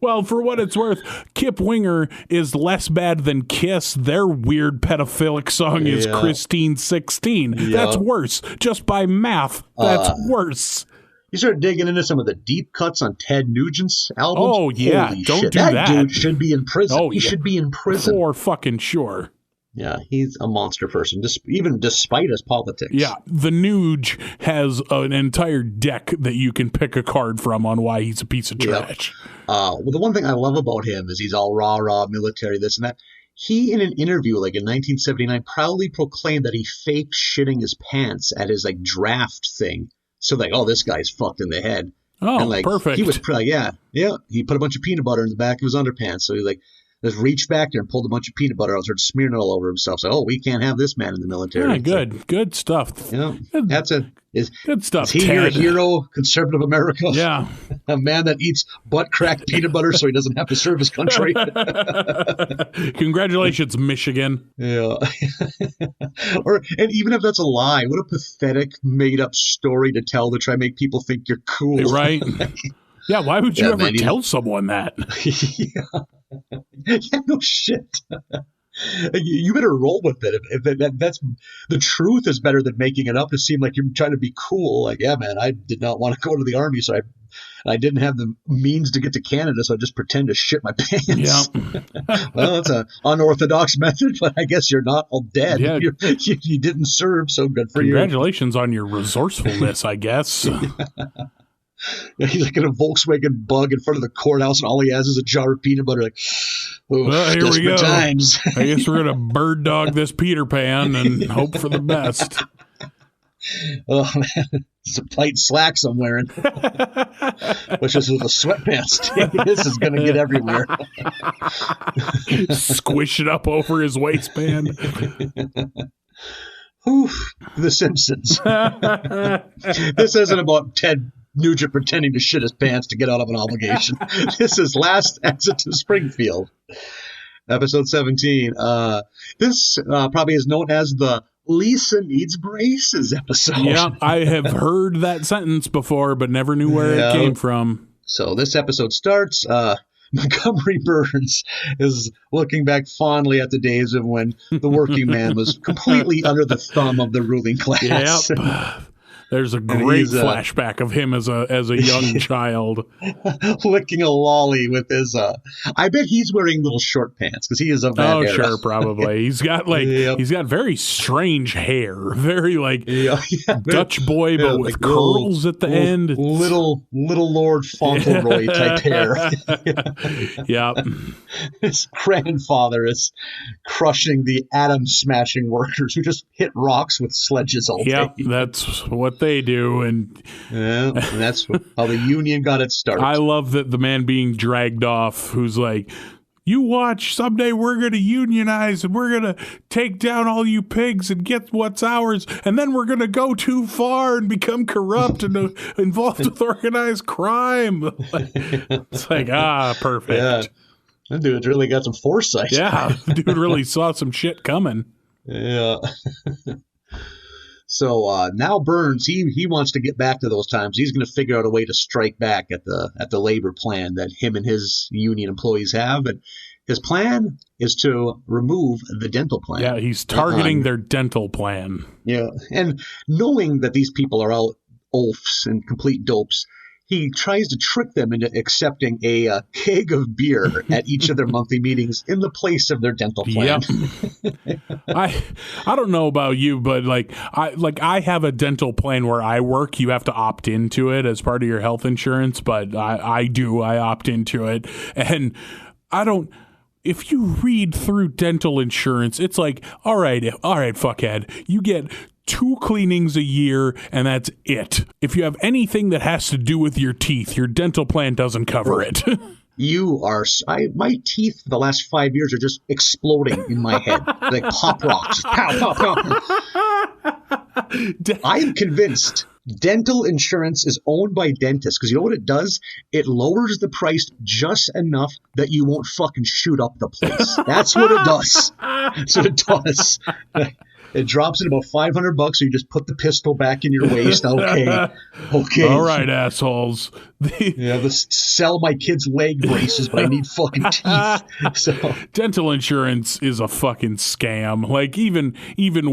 Well, for what it's worth, Kip Winger is less bad than Kiss. Their weird pedophilic song is Christine 16. That's worse. Just by math, that's worse. You start digging into some of the deep cuts on Ted Nugent's albums. Oh, yeah. Holy Don't shit. do that. That dude should be in prison. Oh, he should be in prison. For fucking sure. Yeah, he's a monster person, even despite his politics. Yeah, the Nuge has an entire deck that you can pick a card from on why he's a piece of trash. Well, the one thing I love about him is he's all rah, military, this and that. He, in an interview like in 1979, proudly proclaimed that he faked shitting his pants at his like draft thing So like, oh, this guy's fucked in the head. Oh, and like, perfect. He was probably, yeah. He put a bunch of peanut butter in the back of his underpants. So he like just reached back there and pulled a bunch of peanut butter out, started smearing it all over himself. So, we can't have this man in the military. Yeah, good stuff. Good stuff. Is he your hero, conservative America? Yeah. A man that eats butt crack peanut butter so he doesn't have to serve his country. Congratulations, Michigan. Yeah. And even if that's a lie, what a pathetic, made-up story to tell to try and make people think you're cool. Right. Yeah, why would you ever tell someone that? Yeah, no shit. You better roll with it. If that's the truth is better than making it up to seem like you're trying to be cool. Like, yeah, man, I did not want to go to the army, so I didn't have the means to get to Canada, so I just pretend to shit my pants. Yeah. Well, that's an unorthodox method, but I guess you're not all dead. Yeah. You didn't serve, so good for you. Congratulations on your resourcefulness, I guess. Yeah, he's like in a Volkswagen Bug in front of the courthouse, and all he has is a jar of peanut butter. Like, well, here we go. Times. I guess we're gonna bird dog this Peter Pan and hope for the best. Oh man, it's a tight slacks I'm wearing, which is with the sweatpants. This is gonna get everywhere. Squish it up over his waistband. Oof, The Simpsons. This isn't about Ted Nugent pretending to shit his pants to get out of an obligation. This is Last Exit to Springfield, episode 17. This probably is known as the Lisa Needs Braces episode. Yeah, I have heard that sentence before, but never knew where it came from. So this episode starts. Montgomery Burns is looking back fondly at the days of when the working man was completely under the thumb of the ruling class. Yep. There's a great flashback of him as a young child. Licking a lolly with his I bet he's wearing little short pants because he is of that era. Sure, probably. He's got he's got very strange hair. Very Dutch boy, but with curls at the end. Little Lord Fauntleroy type hair. Yep. His grandfather is crushing the atom smashing workers who just hit rocks with sledges all day. Yep, that's what they do, and that's how the union got its start. I love that the man being dragged off, who's like, "You watch, someday we're going to unionize, and we're going to take down all you pigs and get what's ours, and then we're going to go too far and become corrupt and involved with organized crime." It's like, perfect. Yeah. That dude's really got some foresight. Yeah, dude really saw some shit coming. Yeah. So now Burns, he wants to get back to those times. He's going to figure out a way to strike back at the labor plan that him and his union employees have. And his plan is to remove the dental plan. Yeah, he's targeting their dental plan. Yeah, and knowing that these people are all oafs and complete dopes, he tries to trick them into accepting a keg of beer at each of their monthly meetings in the place of their dental plan. Yep. I don't know about you, but I have a dental plan where I work. You have to opt into it as part of your health insurance, but I opt into it. And if you read through dental insurance, it's like, all right, fuckhead, you get 2 cleanings a year, and that's it. If you have anything that has to do with your teeth, your dental plan doesn't cover it. My teeth for the last 5 years are just exploding in my head. Like pop rocks. Pow, pow, pow. I'm convinced dental insurance is owned by dentists because you know what it does? It lowers the price just enough that you won't fucking shoot up the place. That's what it does. That's what it does. It drops at about $500, so you just put the pistol back in your waist. Okay. All right, assholes. Sell my kids' leg braces, but I need fucking teeth. So dental insurance is a fucking scam. Like even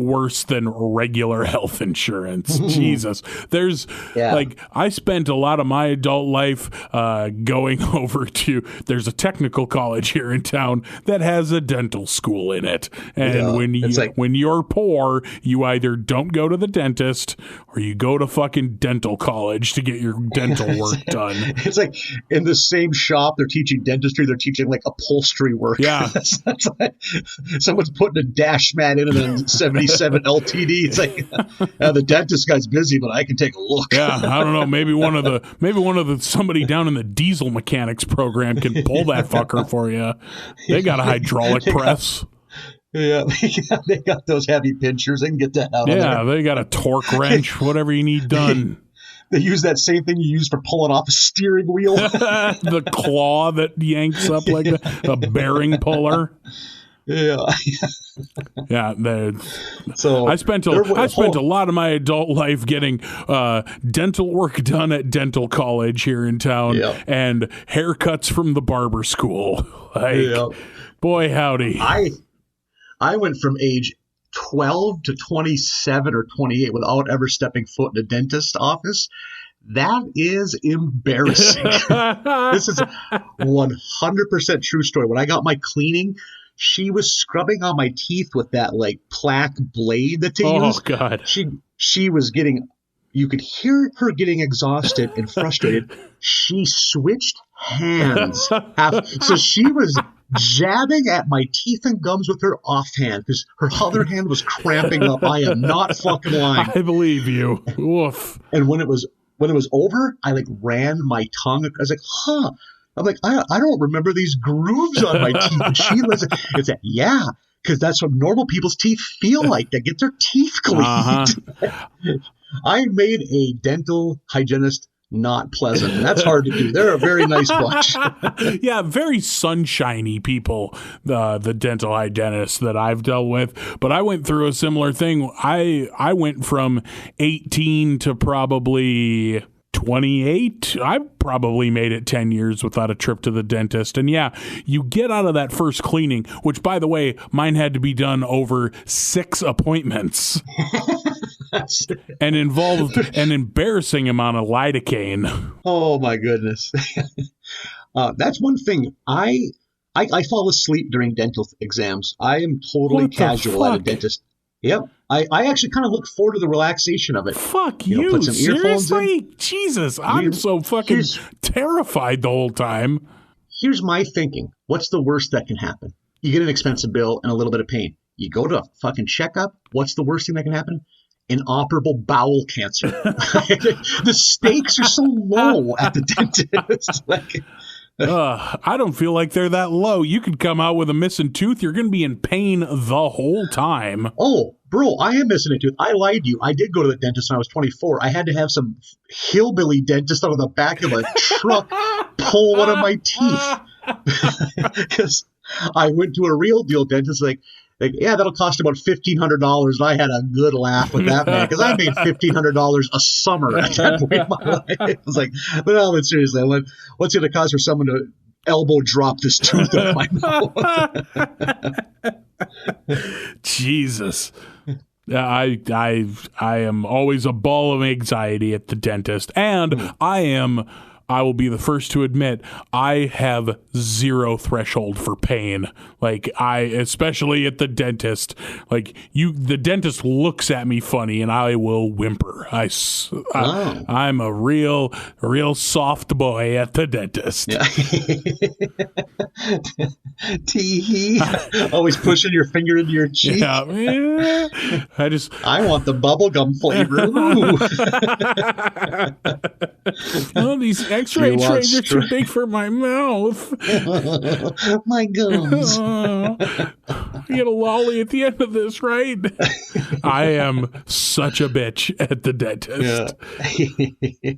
worse than regular health insurance. Jesus, I spent a lot of my adult life going over to. There's a technical college here in town that has a dental school in it, and when you're poor. or you either don't go to the dentist or you go to fucking dental college to get your dental work done. It's like in the same shop, they're teaching dentistry, they're teaching like upholstery work. Yeah. That's like, someone's putting a dash mat in a 77 LTD. It's like, the dentist guy's busy, but I can take a look. Yeah, I don't know. Maybe one of the somebody down in the diesel mechanics program can pull that fucker for you. They got a hydraulic press. Yeah, they got those heavy pinchers. They can get that out of there. Yeah, they got a torque wrench, whatever you need done. They use that same thing you use for pulling off a steering wheel. The claw that yanks up like a bearing puller. Yeah. Yeah. So I spent a lot of my adult life getting dental work done at dental college here in town, and haircuts from the barber school. Boy, howdy. I went from age 12 to 27 or 28 without ever stepping foot in a dentist's office. That is embarrassing. This is 100% true story. When I got my cleaning, she was scrubbing on my teeth with that like plaque blade that they use. Oh God. She was getting, you could hear her getting exhausted and frustrated. She switched hands. So she was jabbing at my teeth and gums with her offhand because her other hand was cramping up. I am not fucking lying. I believe you. Woof. And when it was over, I like ran my tongue. I was like, huh. I'm like, I don't remember these grooves on my teeth. And she listened. It's like, yeah, because that's what normal people's teeth feel like. They get their teeth cleaned. I made a dental hygienist not pleasant, and that's hard to do. They're a very nice bunch. Yeah, very sunshiny people, the dental hygienists that I've dealt with. But I went through a similar thing. I went from 18 to probably 28. I probably made it 10 years without a trip to the dentist. And yeah, you get out of that first cleaning, which, by the way, mine had to be done over 6 appointments. And involved an embarrassing amount of lidocaine. Oh my goodness. That's one thing. I fall asleep during dental exams. I am totally casual at a dentist. Yep. I actually kind of look forward to the relaxation of it. Fuck you. Put some earphones seriously? in. Jesus, I'm so fucking terrified the whole time. Here's my thinking. What's the worst that can happen? You get an expensive bill and a little bit of pain. You go to a fucking checkup. What's the worst thing that can happen? Inoperable bowel cancer. The stakes are so low at the dentist. I don't feel like they're that low. You could come out with a missing tooth. You're going to be in pain the whole time. Oh, bro, I am missing a tooth. I lied to you. I did go to the dentist when I was 24. I had to have some hillbilly dentist out of the back of a truck pull one of my teeth. Because I went to a real deal dentist like, yeah, that'll cost about $1,500. And I had a good laugh with that man because I made $1,500 a summer at that point in my life. I was like, but seriously, what's it going to cost for someone to elbow drop this tooth out of my mouth? Jesus. I am always a ball of anxiety at the dentist, and I will be the first to admit I have zero threshold for pain. Like especially at the dentist, like the dentist looks at me funny and I will whimper. I'm a real soft boy at the dentist. Yeah. Tee-hee. Always pushing your finger into your cheek. Yeah. I want the bubblegum flavor. Oh, these X-ray trays are too big for my mouth. My gums. I get a lolly at the end of this, right? I am such a bitch at the dentist. Yeah.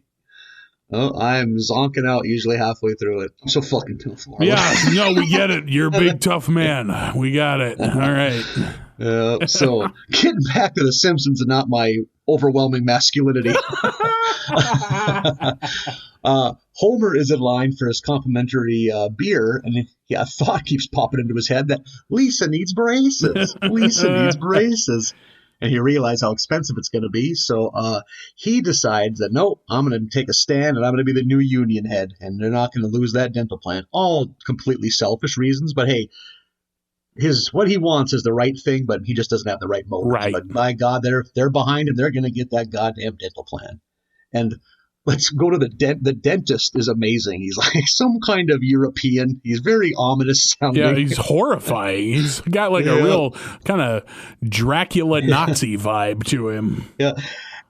Oh, I'm zonking out usually halfway through it. I'm so fucking tough. Marlin. Yeah, no, we get it. You're a big, tough man. We got it. All right. So getting back to The Simpsons and not my overwhelming masculinity. Homer is in line for his complimentary beer, and a thought keeps popping into his head that Lisa needs braces. Lisa needs braces. And he realized how expensive it's going to be. So he decides that, no, I'm going to take a stand and I'm going to be the new union head. And they're not going to lose that dental plan. All completely selfish reasons. But hey, what he wants is the right thing, but he just doesn't have the right motives. Right. But by God, they're behind him. They're going to get that goddamn dental plan. And let's go to the dentist is amazing. He's like some kind of European. He's very ominous sounding. Yeah, he's horrifying. He's got like a real kind of Dracula Nazi vibe to him. Yeah.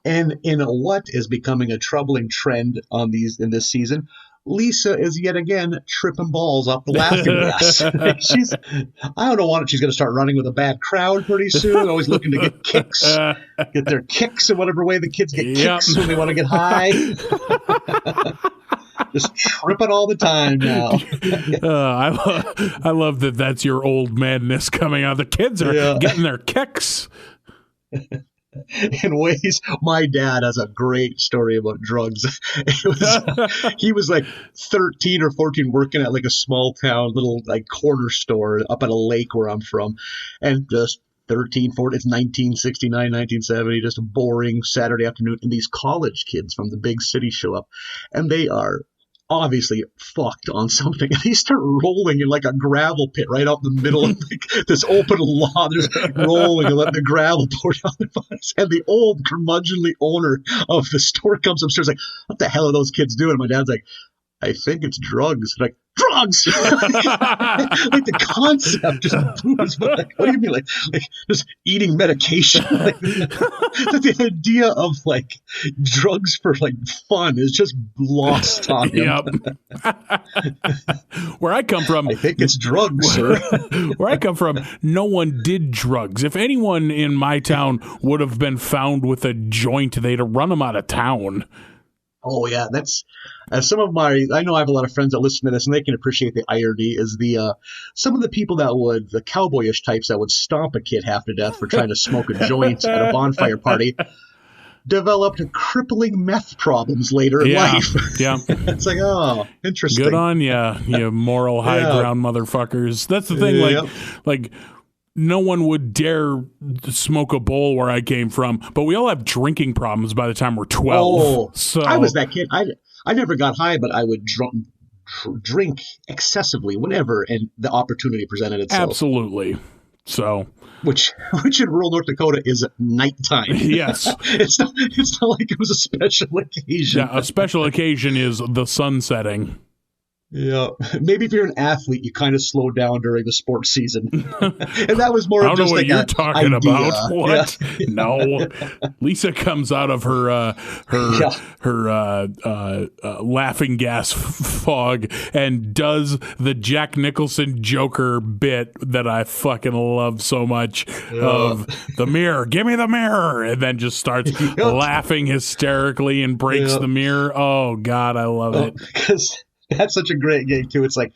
And in what is becoming a troubling trend in this season, Lisa is yet again tripping balls off the laughing gas. I don't know what she's going to start running with a bad crowd pretty soon. Always looking to get kicks, get their kicks in whatever way the kids get kicks when they want to get high. Just tripping all the time now. I love that. That's your old madness coming out. The kids are getting their kicks. In ways, my dad has a great story about drugs. He was like 13 or 14 working at like a small town little like corner store up at a lake where I'm from, and just 13, 14, it's 1969, 1970, just a boring Saturday afternoon, and these college kids from the big city show up, and they are obviously fucked on something, and they start rolling in like a gravel pit right out in the middle of like, this open lawn. They're just rolling and letting the gravel pour down their bodies. And the old curmudgeonly owner of the store comes upstairs like, what the hell are those kids doing? And my dad's like, I think it's drugs. Like, drugs! Like the concept just booze. Like, what do you mean? Like just eating medication? Like the idea of like drugs for like fun is just lost on him. Where I come from, I think it's drugs, sir. Where I come from, no one did drugs. If anyone in my town would have been found with a joint, they'd have run them out of town. Oh yeah, that's I know I have a lot of friends that listen to this and they can appreciate the irony is some of the people the cowboyish types that would stomp a kid half to death for trying to smoke a joint at a bonfire party developed crippling meth problems later in life. Yeah. It's like, oh, interesting. Good on ya, you moral high ground motherfuckers. That's the thing, like no one would dare smoke a bowl where I came from, but we all have drinking problems by the time we're 12. Oh, so I was that kid. I never got high, but I would drink excessively whenever and the opportunity presented itself. Absolutely. So, which in rural North Dakota is nighttime. Yes. It's not like it was a special occasion. Yeah, a special occasion is the sun setting. Yeah, maybe if you're an athlete, you kind of slow down during the sports season, and that was more. I don't know what you're talking idea. about. What? Yeah. No, Lisa comes out of her laughing gas fog and does the Jack Nicholson Joker bit that I fucking love so much of the mirror. Give me the mirror, and then just starts laughing hysterically and breaks the mirror. Oh God, I love it. Because that's such a great game too. It's like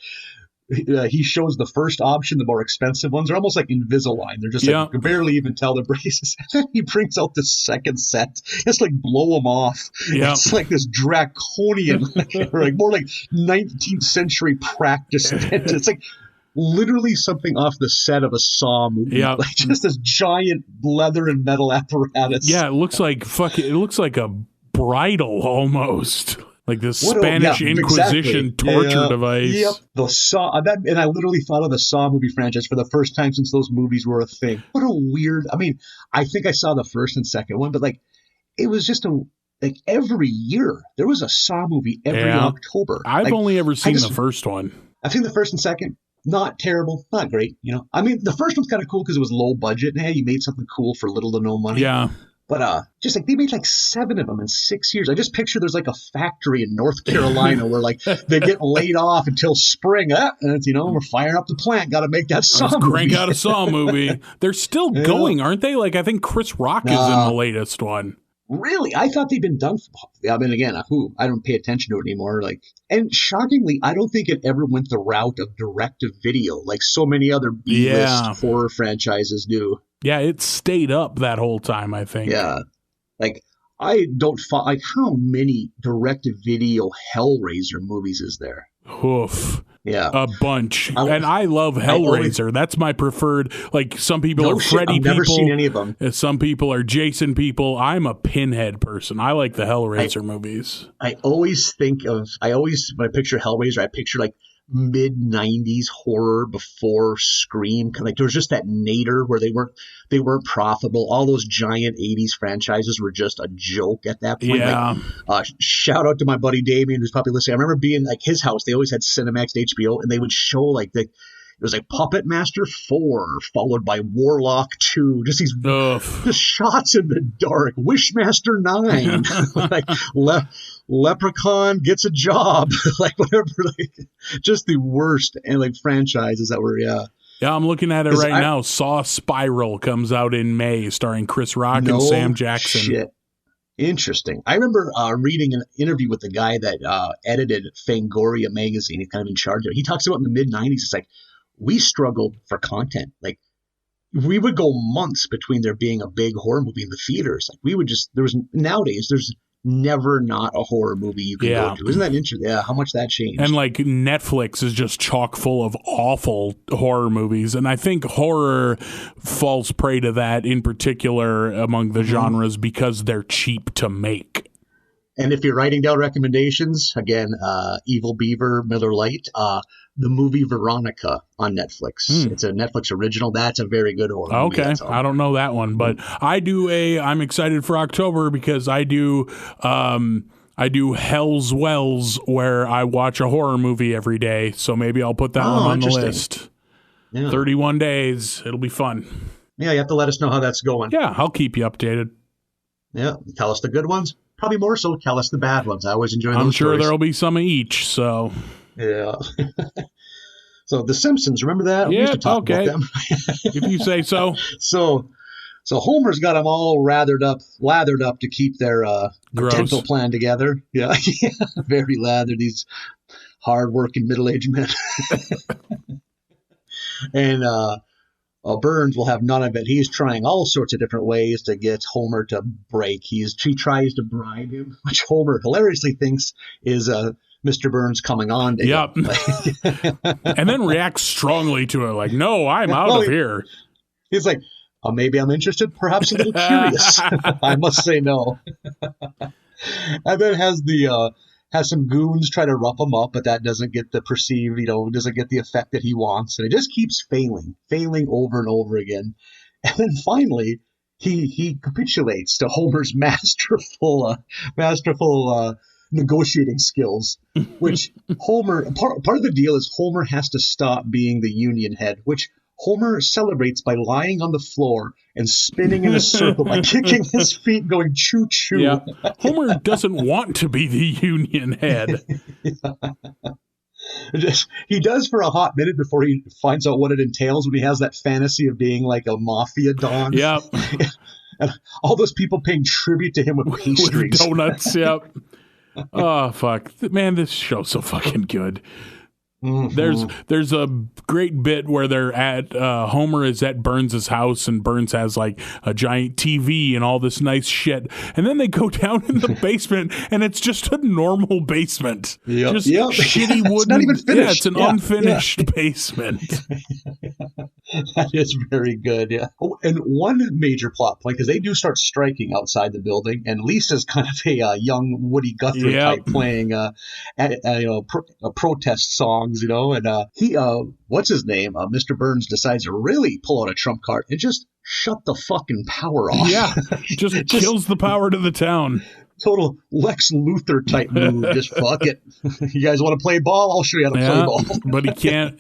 he shows the first option, the more expensive ones are almost like Invisalign. They're just like you can barely even tell the braces. And then he brings out the second set, just like blow them off. Yep. It's like this draconian, or like more like 19th century practice. It's like literally something off the set of a Saw movie. Yeah, like just this giant leather and metal apparatus. Yeah, it looks like It looks like a bridle almost. Like this Spanish Inquisition torture device. Yep. The Saw, and I literally thought of the Saw movie franchise for the first time since those movies were a thing. What a weird, I think I saw the first and second one, but like, it was just every year, there was a Saw movie every October. I've only ever seen the first one. I've seen the first and second. Not terrible, not great, the first one's kind of cool because it was low budget, and you made something cool for little to no money. Yeah. But just like they made like 7 of them in 6 years. I just picture there's like a factory in North Carolina where like they get laid off until spring. And it's, we're firing up the plant. Got to make that Saw movie. Crank out a Saw movie. They're still going, aren't they? Like I think Chris Rock is in the latest one. Really? I thought they'd been done. Again, I don't pay attention to it anymore. And shockingly, I don't think it ever went the route of direct-to-video like so many other B-list horror franchises do. Yeah, it stayed up that whole time, I think. Yeah. I don't how many direct-to-video Hellraiser movies is there? Oof. Yeah. A bunch. And I love Hellraiser. That's my preferred. Like, some people are Freddy people. I've never seen any of them. Some people are Jason people. I'm a Pinhead person. I like the Hellraiser movies. When I picture Hellraiser, I picture like mid-90s horror before Scream. Like there was just that nadir where they weren't profitable. All those giant 80s franchises were just a joke at that point. Yeah. Shout out to my buddy Damien, who's probably listening. I remember being like his house, they always had Cinemax, HBO, and they would show like it was like Puppet Master 4 followed by Warlock 2, just these just shots in the dark. Wishmaster 9 like Leprechaun gets a job, like whatever, like just the worst and like franchises that were Yeah, I'm looking at it right now. Saw Spiral comes out in May, starring Chris Rock and Sam Jackson. Shit. Interesting. I remember reading an interview with the guy that edited Fangoria magazine. He's kind of in charge of it. He talks about in the mid-90s, it's like, we struggled for content. Like, we would go months between there being a big horror movie in the theaters. Like, nowadays, there's never not a horror movie you can go to. Isn't that interesting? Yeah, how much that changed. And like Netflix is just chock full of awful horror movies. And I think horror falls prey to that in particular among the genres because they're cheap to make. And if you're writing down recommendations, again, Evil Beaver, Miller Lite, the movie Veronica on Netflix. It's a Netflix original. That's a very good horror movie. Okay, I don't know that one, but I'm excited for October because I do Hell's Wells, where I watch a horror movie every day. So maybe I'll put that one on the list. Yeah. 31 days. It'll be fun. Yeah, you have to let us know how that's going. Yeah, I'll keep you updated. Yeah, tell us the good ones. Probably more so tell us the bad ones. I always enjoy those I'm sure stories. There'll be some of each, so... Yeah. So The Simpsons, remember that? Yeah, we used to talk about them. If you say so. So Homer's got them all lathered up to keep their dental plan together. Yeah, very lathered, these hard-working middle-aged men. And Burns will have none of it. He's trying all sorts of different ways to get Homer to break. He tries to bribe him, which Homer hilariously thinks is Mr. Burns coming on to him. And then reacts strongly to it, like, no, I'm out of here. He's like, maybe I'm interested, perhaps a little curious. I must say no. And then has some goons try to rough him up, but that doesn't get the perceived, doesn't get the effect that he wants. And it just keeps failing over and over again. And then finally, he capitulates to Homer's masterful negotiating skills, which Homer, part of the deal is Homer has to stop being the union head, which Homer celebrates by lying on the floor and spinning in a circle by kicking his feet, going choo-choo. Yeah. Homer doesn't want to be the union head. He does for a hot minute before he finds out what it entails when he has that fantasy of being like a mafia don. Yep. And all those people paying tribute to him with pastries. With donuts, yep. Oh, fuck. Man, this show's so fucking good. Mm-hmm. There's a great bit where they're at Homer is at Burns' house, and Burns has like a giant TV and all this nice shit, and then they go down in the basement and it's just a normal basement. Just shitty wooden. It's not even finished. Yeah, it's an unfinished basement. That is very good. Yeah. Oh, and one major plot point, because they do start striking outside the building, and Lisa's kind of a young Woody Guthrie type playing protest songs, and he what's his name, Mr. Burns decides to really pull out a trump card and just shut the fucking power off. Yeah, just kills the power to the town. Total Lex Luthor type move. Just fuck it. You guys want to play ball? I'll show you how to play ball. But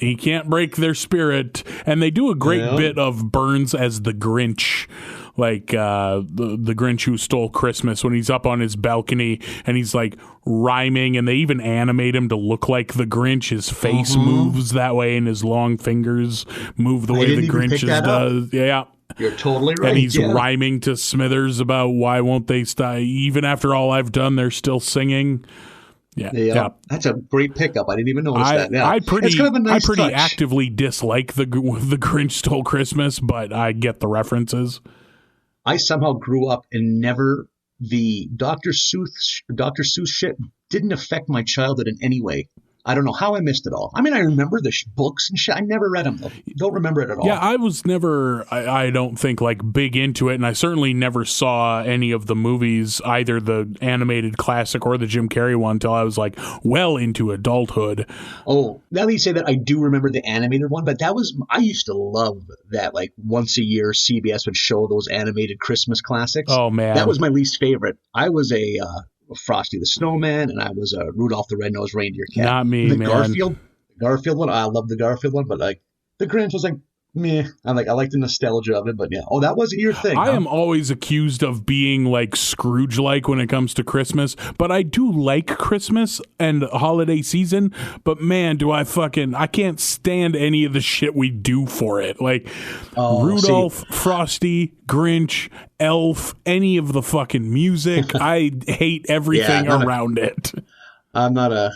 he can't break their spirit. And they do a great bit of Burns as the Grinch, like the Grinch Who Stole Christmas, when he's up on his balcony and he's like rhyming, and they even animate him to look like the Grinch. His face moves that way, and his long fingers move the way the Grinch's does. Yeah. You're totally right. And he's rhyming to Smithers about why won't they stop? Even after all I've done, they're still singing. Yeah. That's a great pickup. I didn't even notice that. Yeah. I pretty touch. actively dislike the Grinch Stole Christmas, but I get the references. I somehow grew up and the Dr. Seuss shit didn't affect my childhood in any way. I don't know how I missed it all. I mean, I remember the books and shit. I never read them, though. Don't remember it at all. Yeah, I was never, I don't think, like, big into it, and I certainly never saw any of the movies, either the animated classic or the Jim Carrey one, until I was, like, well into adulthood. Oh, now that you say that, I do remember the animated one, but I used to love that, like, once a year, CBS would show those animated Christmas classics. Oh, man. That was my least favorite. I was a Frosty the Snowman, and I was a Rudolph the Red-Nosed Reindeer cat. Not me, man. Garfield one, I love the Garfield one, but like the Grinch was like, meh. I like the nostalgia of it, but yeah. Oh, that wasn't your thing. I am always accused of being like Scrooge-like when it comes to Christmas, but I do like Christmas and holiday season, but man, I can't stand any of the shit we do for it. Like Rudolph, Frosty, Grinch, Elf, any of the fucking music. I hate everything around it. I'm not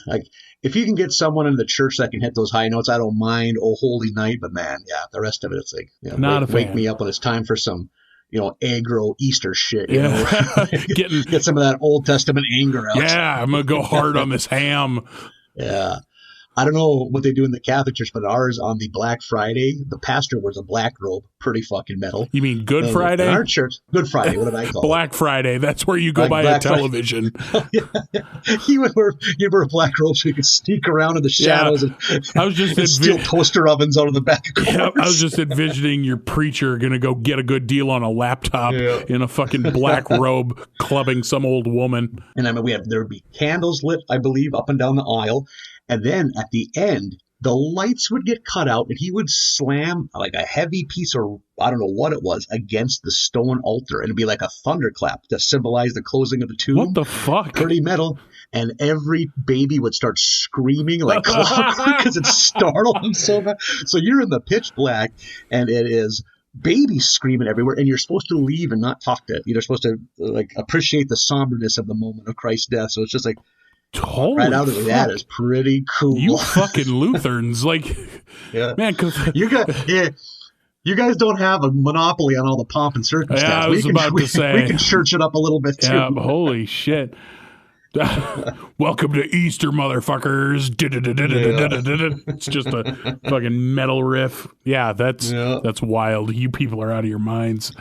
if you can get someone in the church that can hit those high notes, I don't mind. Oh, Holy Night, but man, yeah, the rest of it, it's like, wake me up when it's time for some, aggro Easter shit. You know, get some of that Old Testament anger out. Yeah, I'm gonna go hard on this ham. Yeah. I don't know what they do in the Catholic Church, but ours on the Black Friday, the pastor wears a black robe. Pretty fucking metal. You mean Good Friday? In our church, Good Friday. What did I call Black Friday. That's where you go buy a television. He would wear a black robe so he could sneak around in the shadows and I was just steal toaster ovens out of the back of cars. Yeah, I was just envisioning your preacher going to go get a good deal on a laptop in a fucking black robe clubbing some old woman. And I mean, there would be candles lit, I believe, up and down the aisle. And then at the end, the lights would get cut out and he would slam like a heavy piece of, I don't know what it was, against the stone altar. And it'd be like a thunderclap to symbolize the closing of the tomb. What the fuck? Pretty metal. And every baby would start screaming like clockwork because it startled them so bad. So you're in the pitch black and it is babies screaming everywhere and you're supposed to leave and not talk to it. You're supposed to like appreciate the somberness of the moment of Christ's death. So it's just like, holy right out of fuck. That is pretty cool. You fucking Lutherans, like, man, you guys don't have a monopoly on all the pomp and circumstance. Yeah, I was about to say we can church it up a little bit too. Yeah, holy shit! Welcome to Easter, motherfuckers. It's just a fucking metal riff. Yeah, that's wild. You people are out of your minds.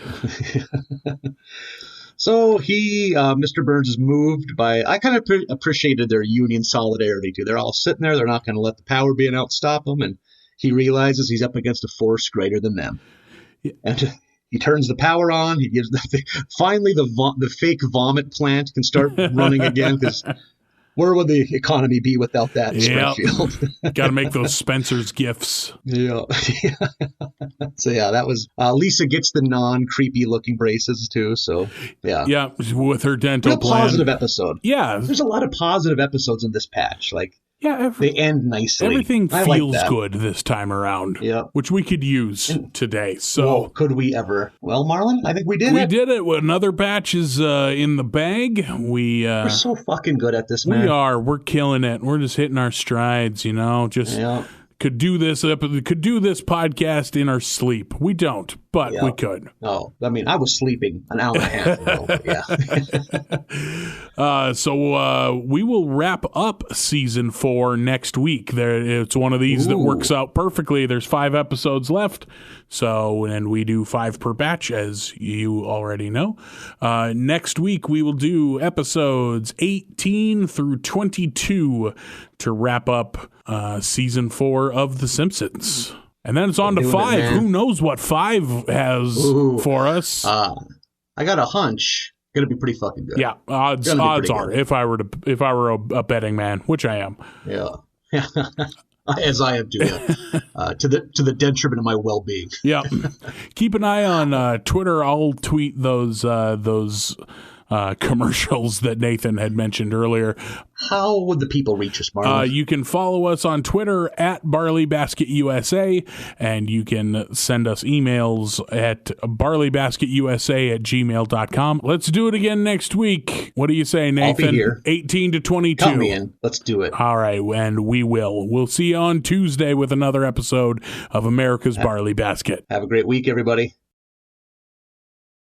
So Mr. Burns is moved by, I kind of appreciated their union solidarity too. They're all sitting there. They're not going to let the power being out stop them. And he realizes he's up against a force greater than them. Yeah. And he turns the power on. He gives finally the fake vomit plant can start running again because where would the economy be without that in Springfield? Got to make those Spencer's gifts. Yeah. So, yeah, that was Lisa gets the non-creepy looking braces, too. So, yeah. Yeah, with her dental plan. Positive episode. Yeah. There's a lot of positive episodes in this patch. Like, yeah, they end nicely. Everything feels good this time around, which we could use today. So could we ever? Well, Marlin, I think we did it. We did it. Another batch is in the bag. We're so fucking good at this, man. We are. We're killing it. We're just hitting our strides, Could do this podcast in our sleep. We don't, but we could. No, I mean, I was sleeping an hour and a half ago. But so we will wrap up season 4 next week. It's one of these that works out perfectly. There's 5 episodes left. So, and we do 5 per batch, as you already know. Next week, we will do episodes 18 through 22 to wrap up season 4 of The Simpsons. And then it's on to 5. Who knows what 5 has for us? I got a hunch. Going to be pretty fucking good. Yeah, odds are good. if I were a betting man, which I am. Yeah. As I am doing, to the detriment of my well-being. Yeah. Keep an eye on Twitter. I'll tweet those commercials that Nathan had mentioned earlier. How would the people reach us, Marlin? You can follow us on Twitter at BarleyBasketUSA, and you can send us emails at barleybasketUSA@gmail.com. Let's do it again next week. What do you say, Nathan? I'll be here. 18 to 22. Count me in. Let's do it. All right, and we will. We'll see you on Tuesday with another episode of America's Barley Basket. Have a great week, everybody.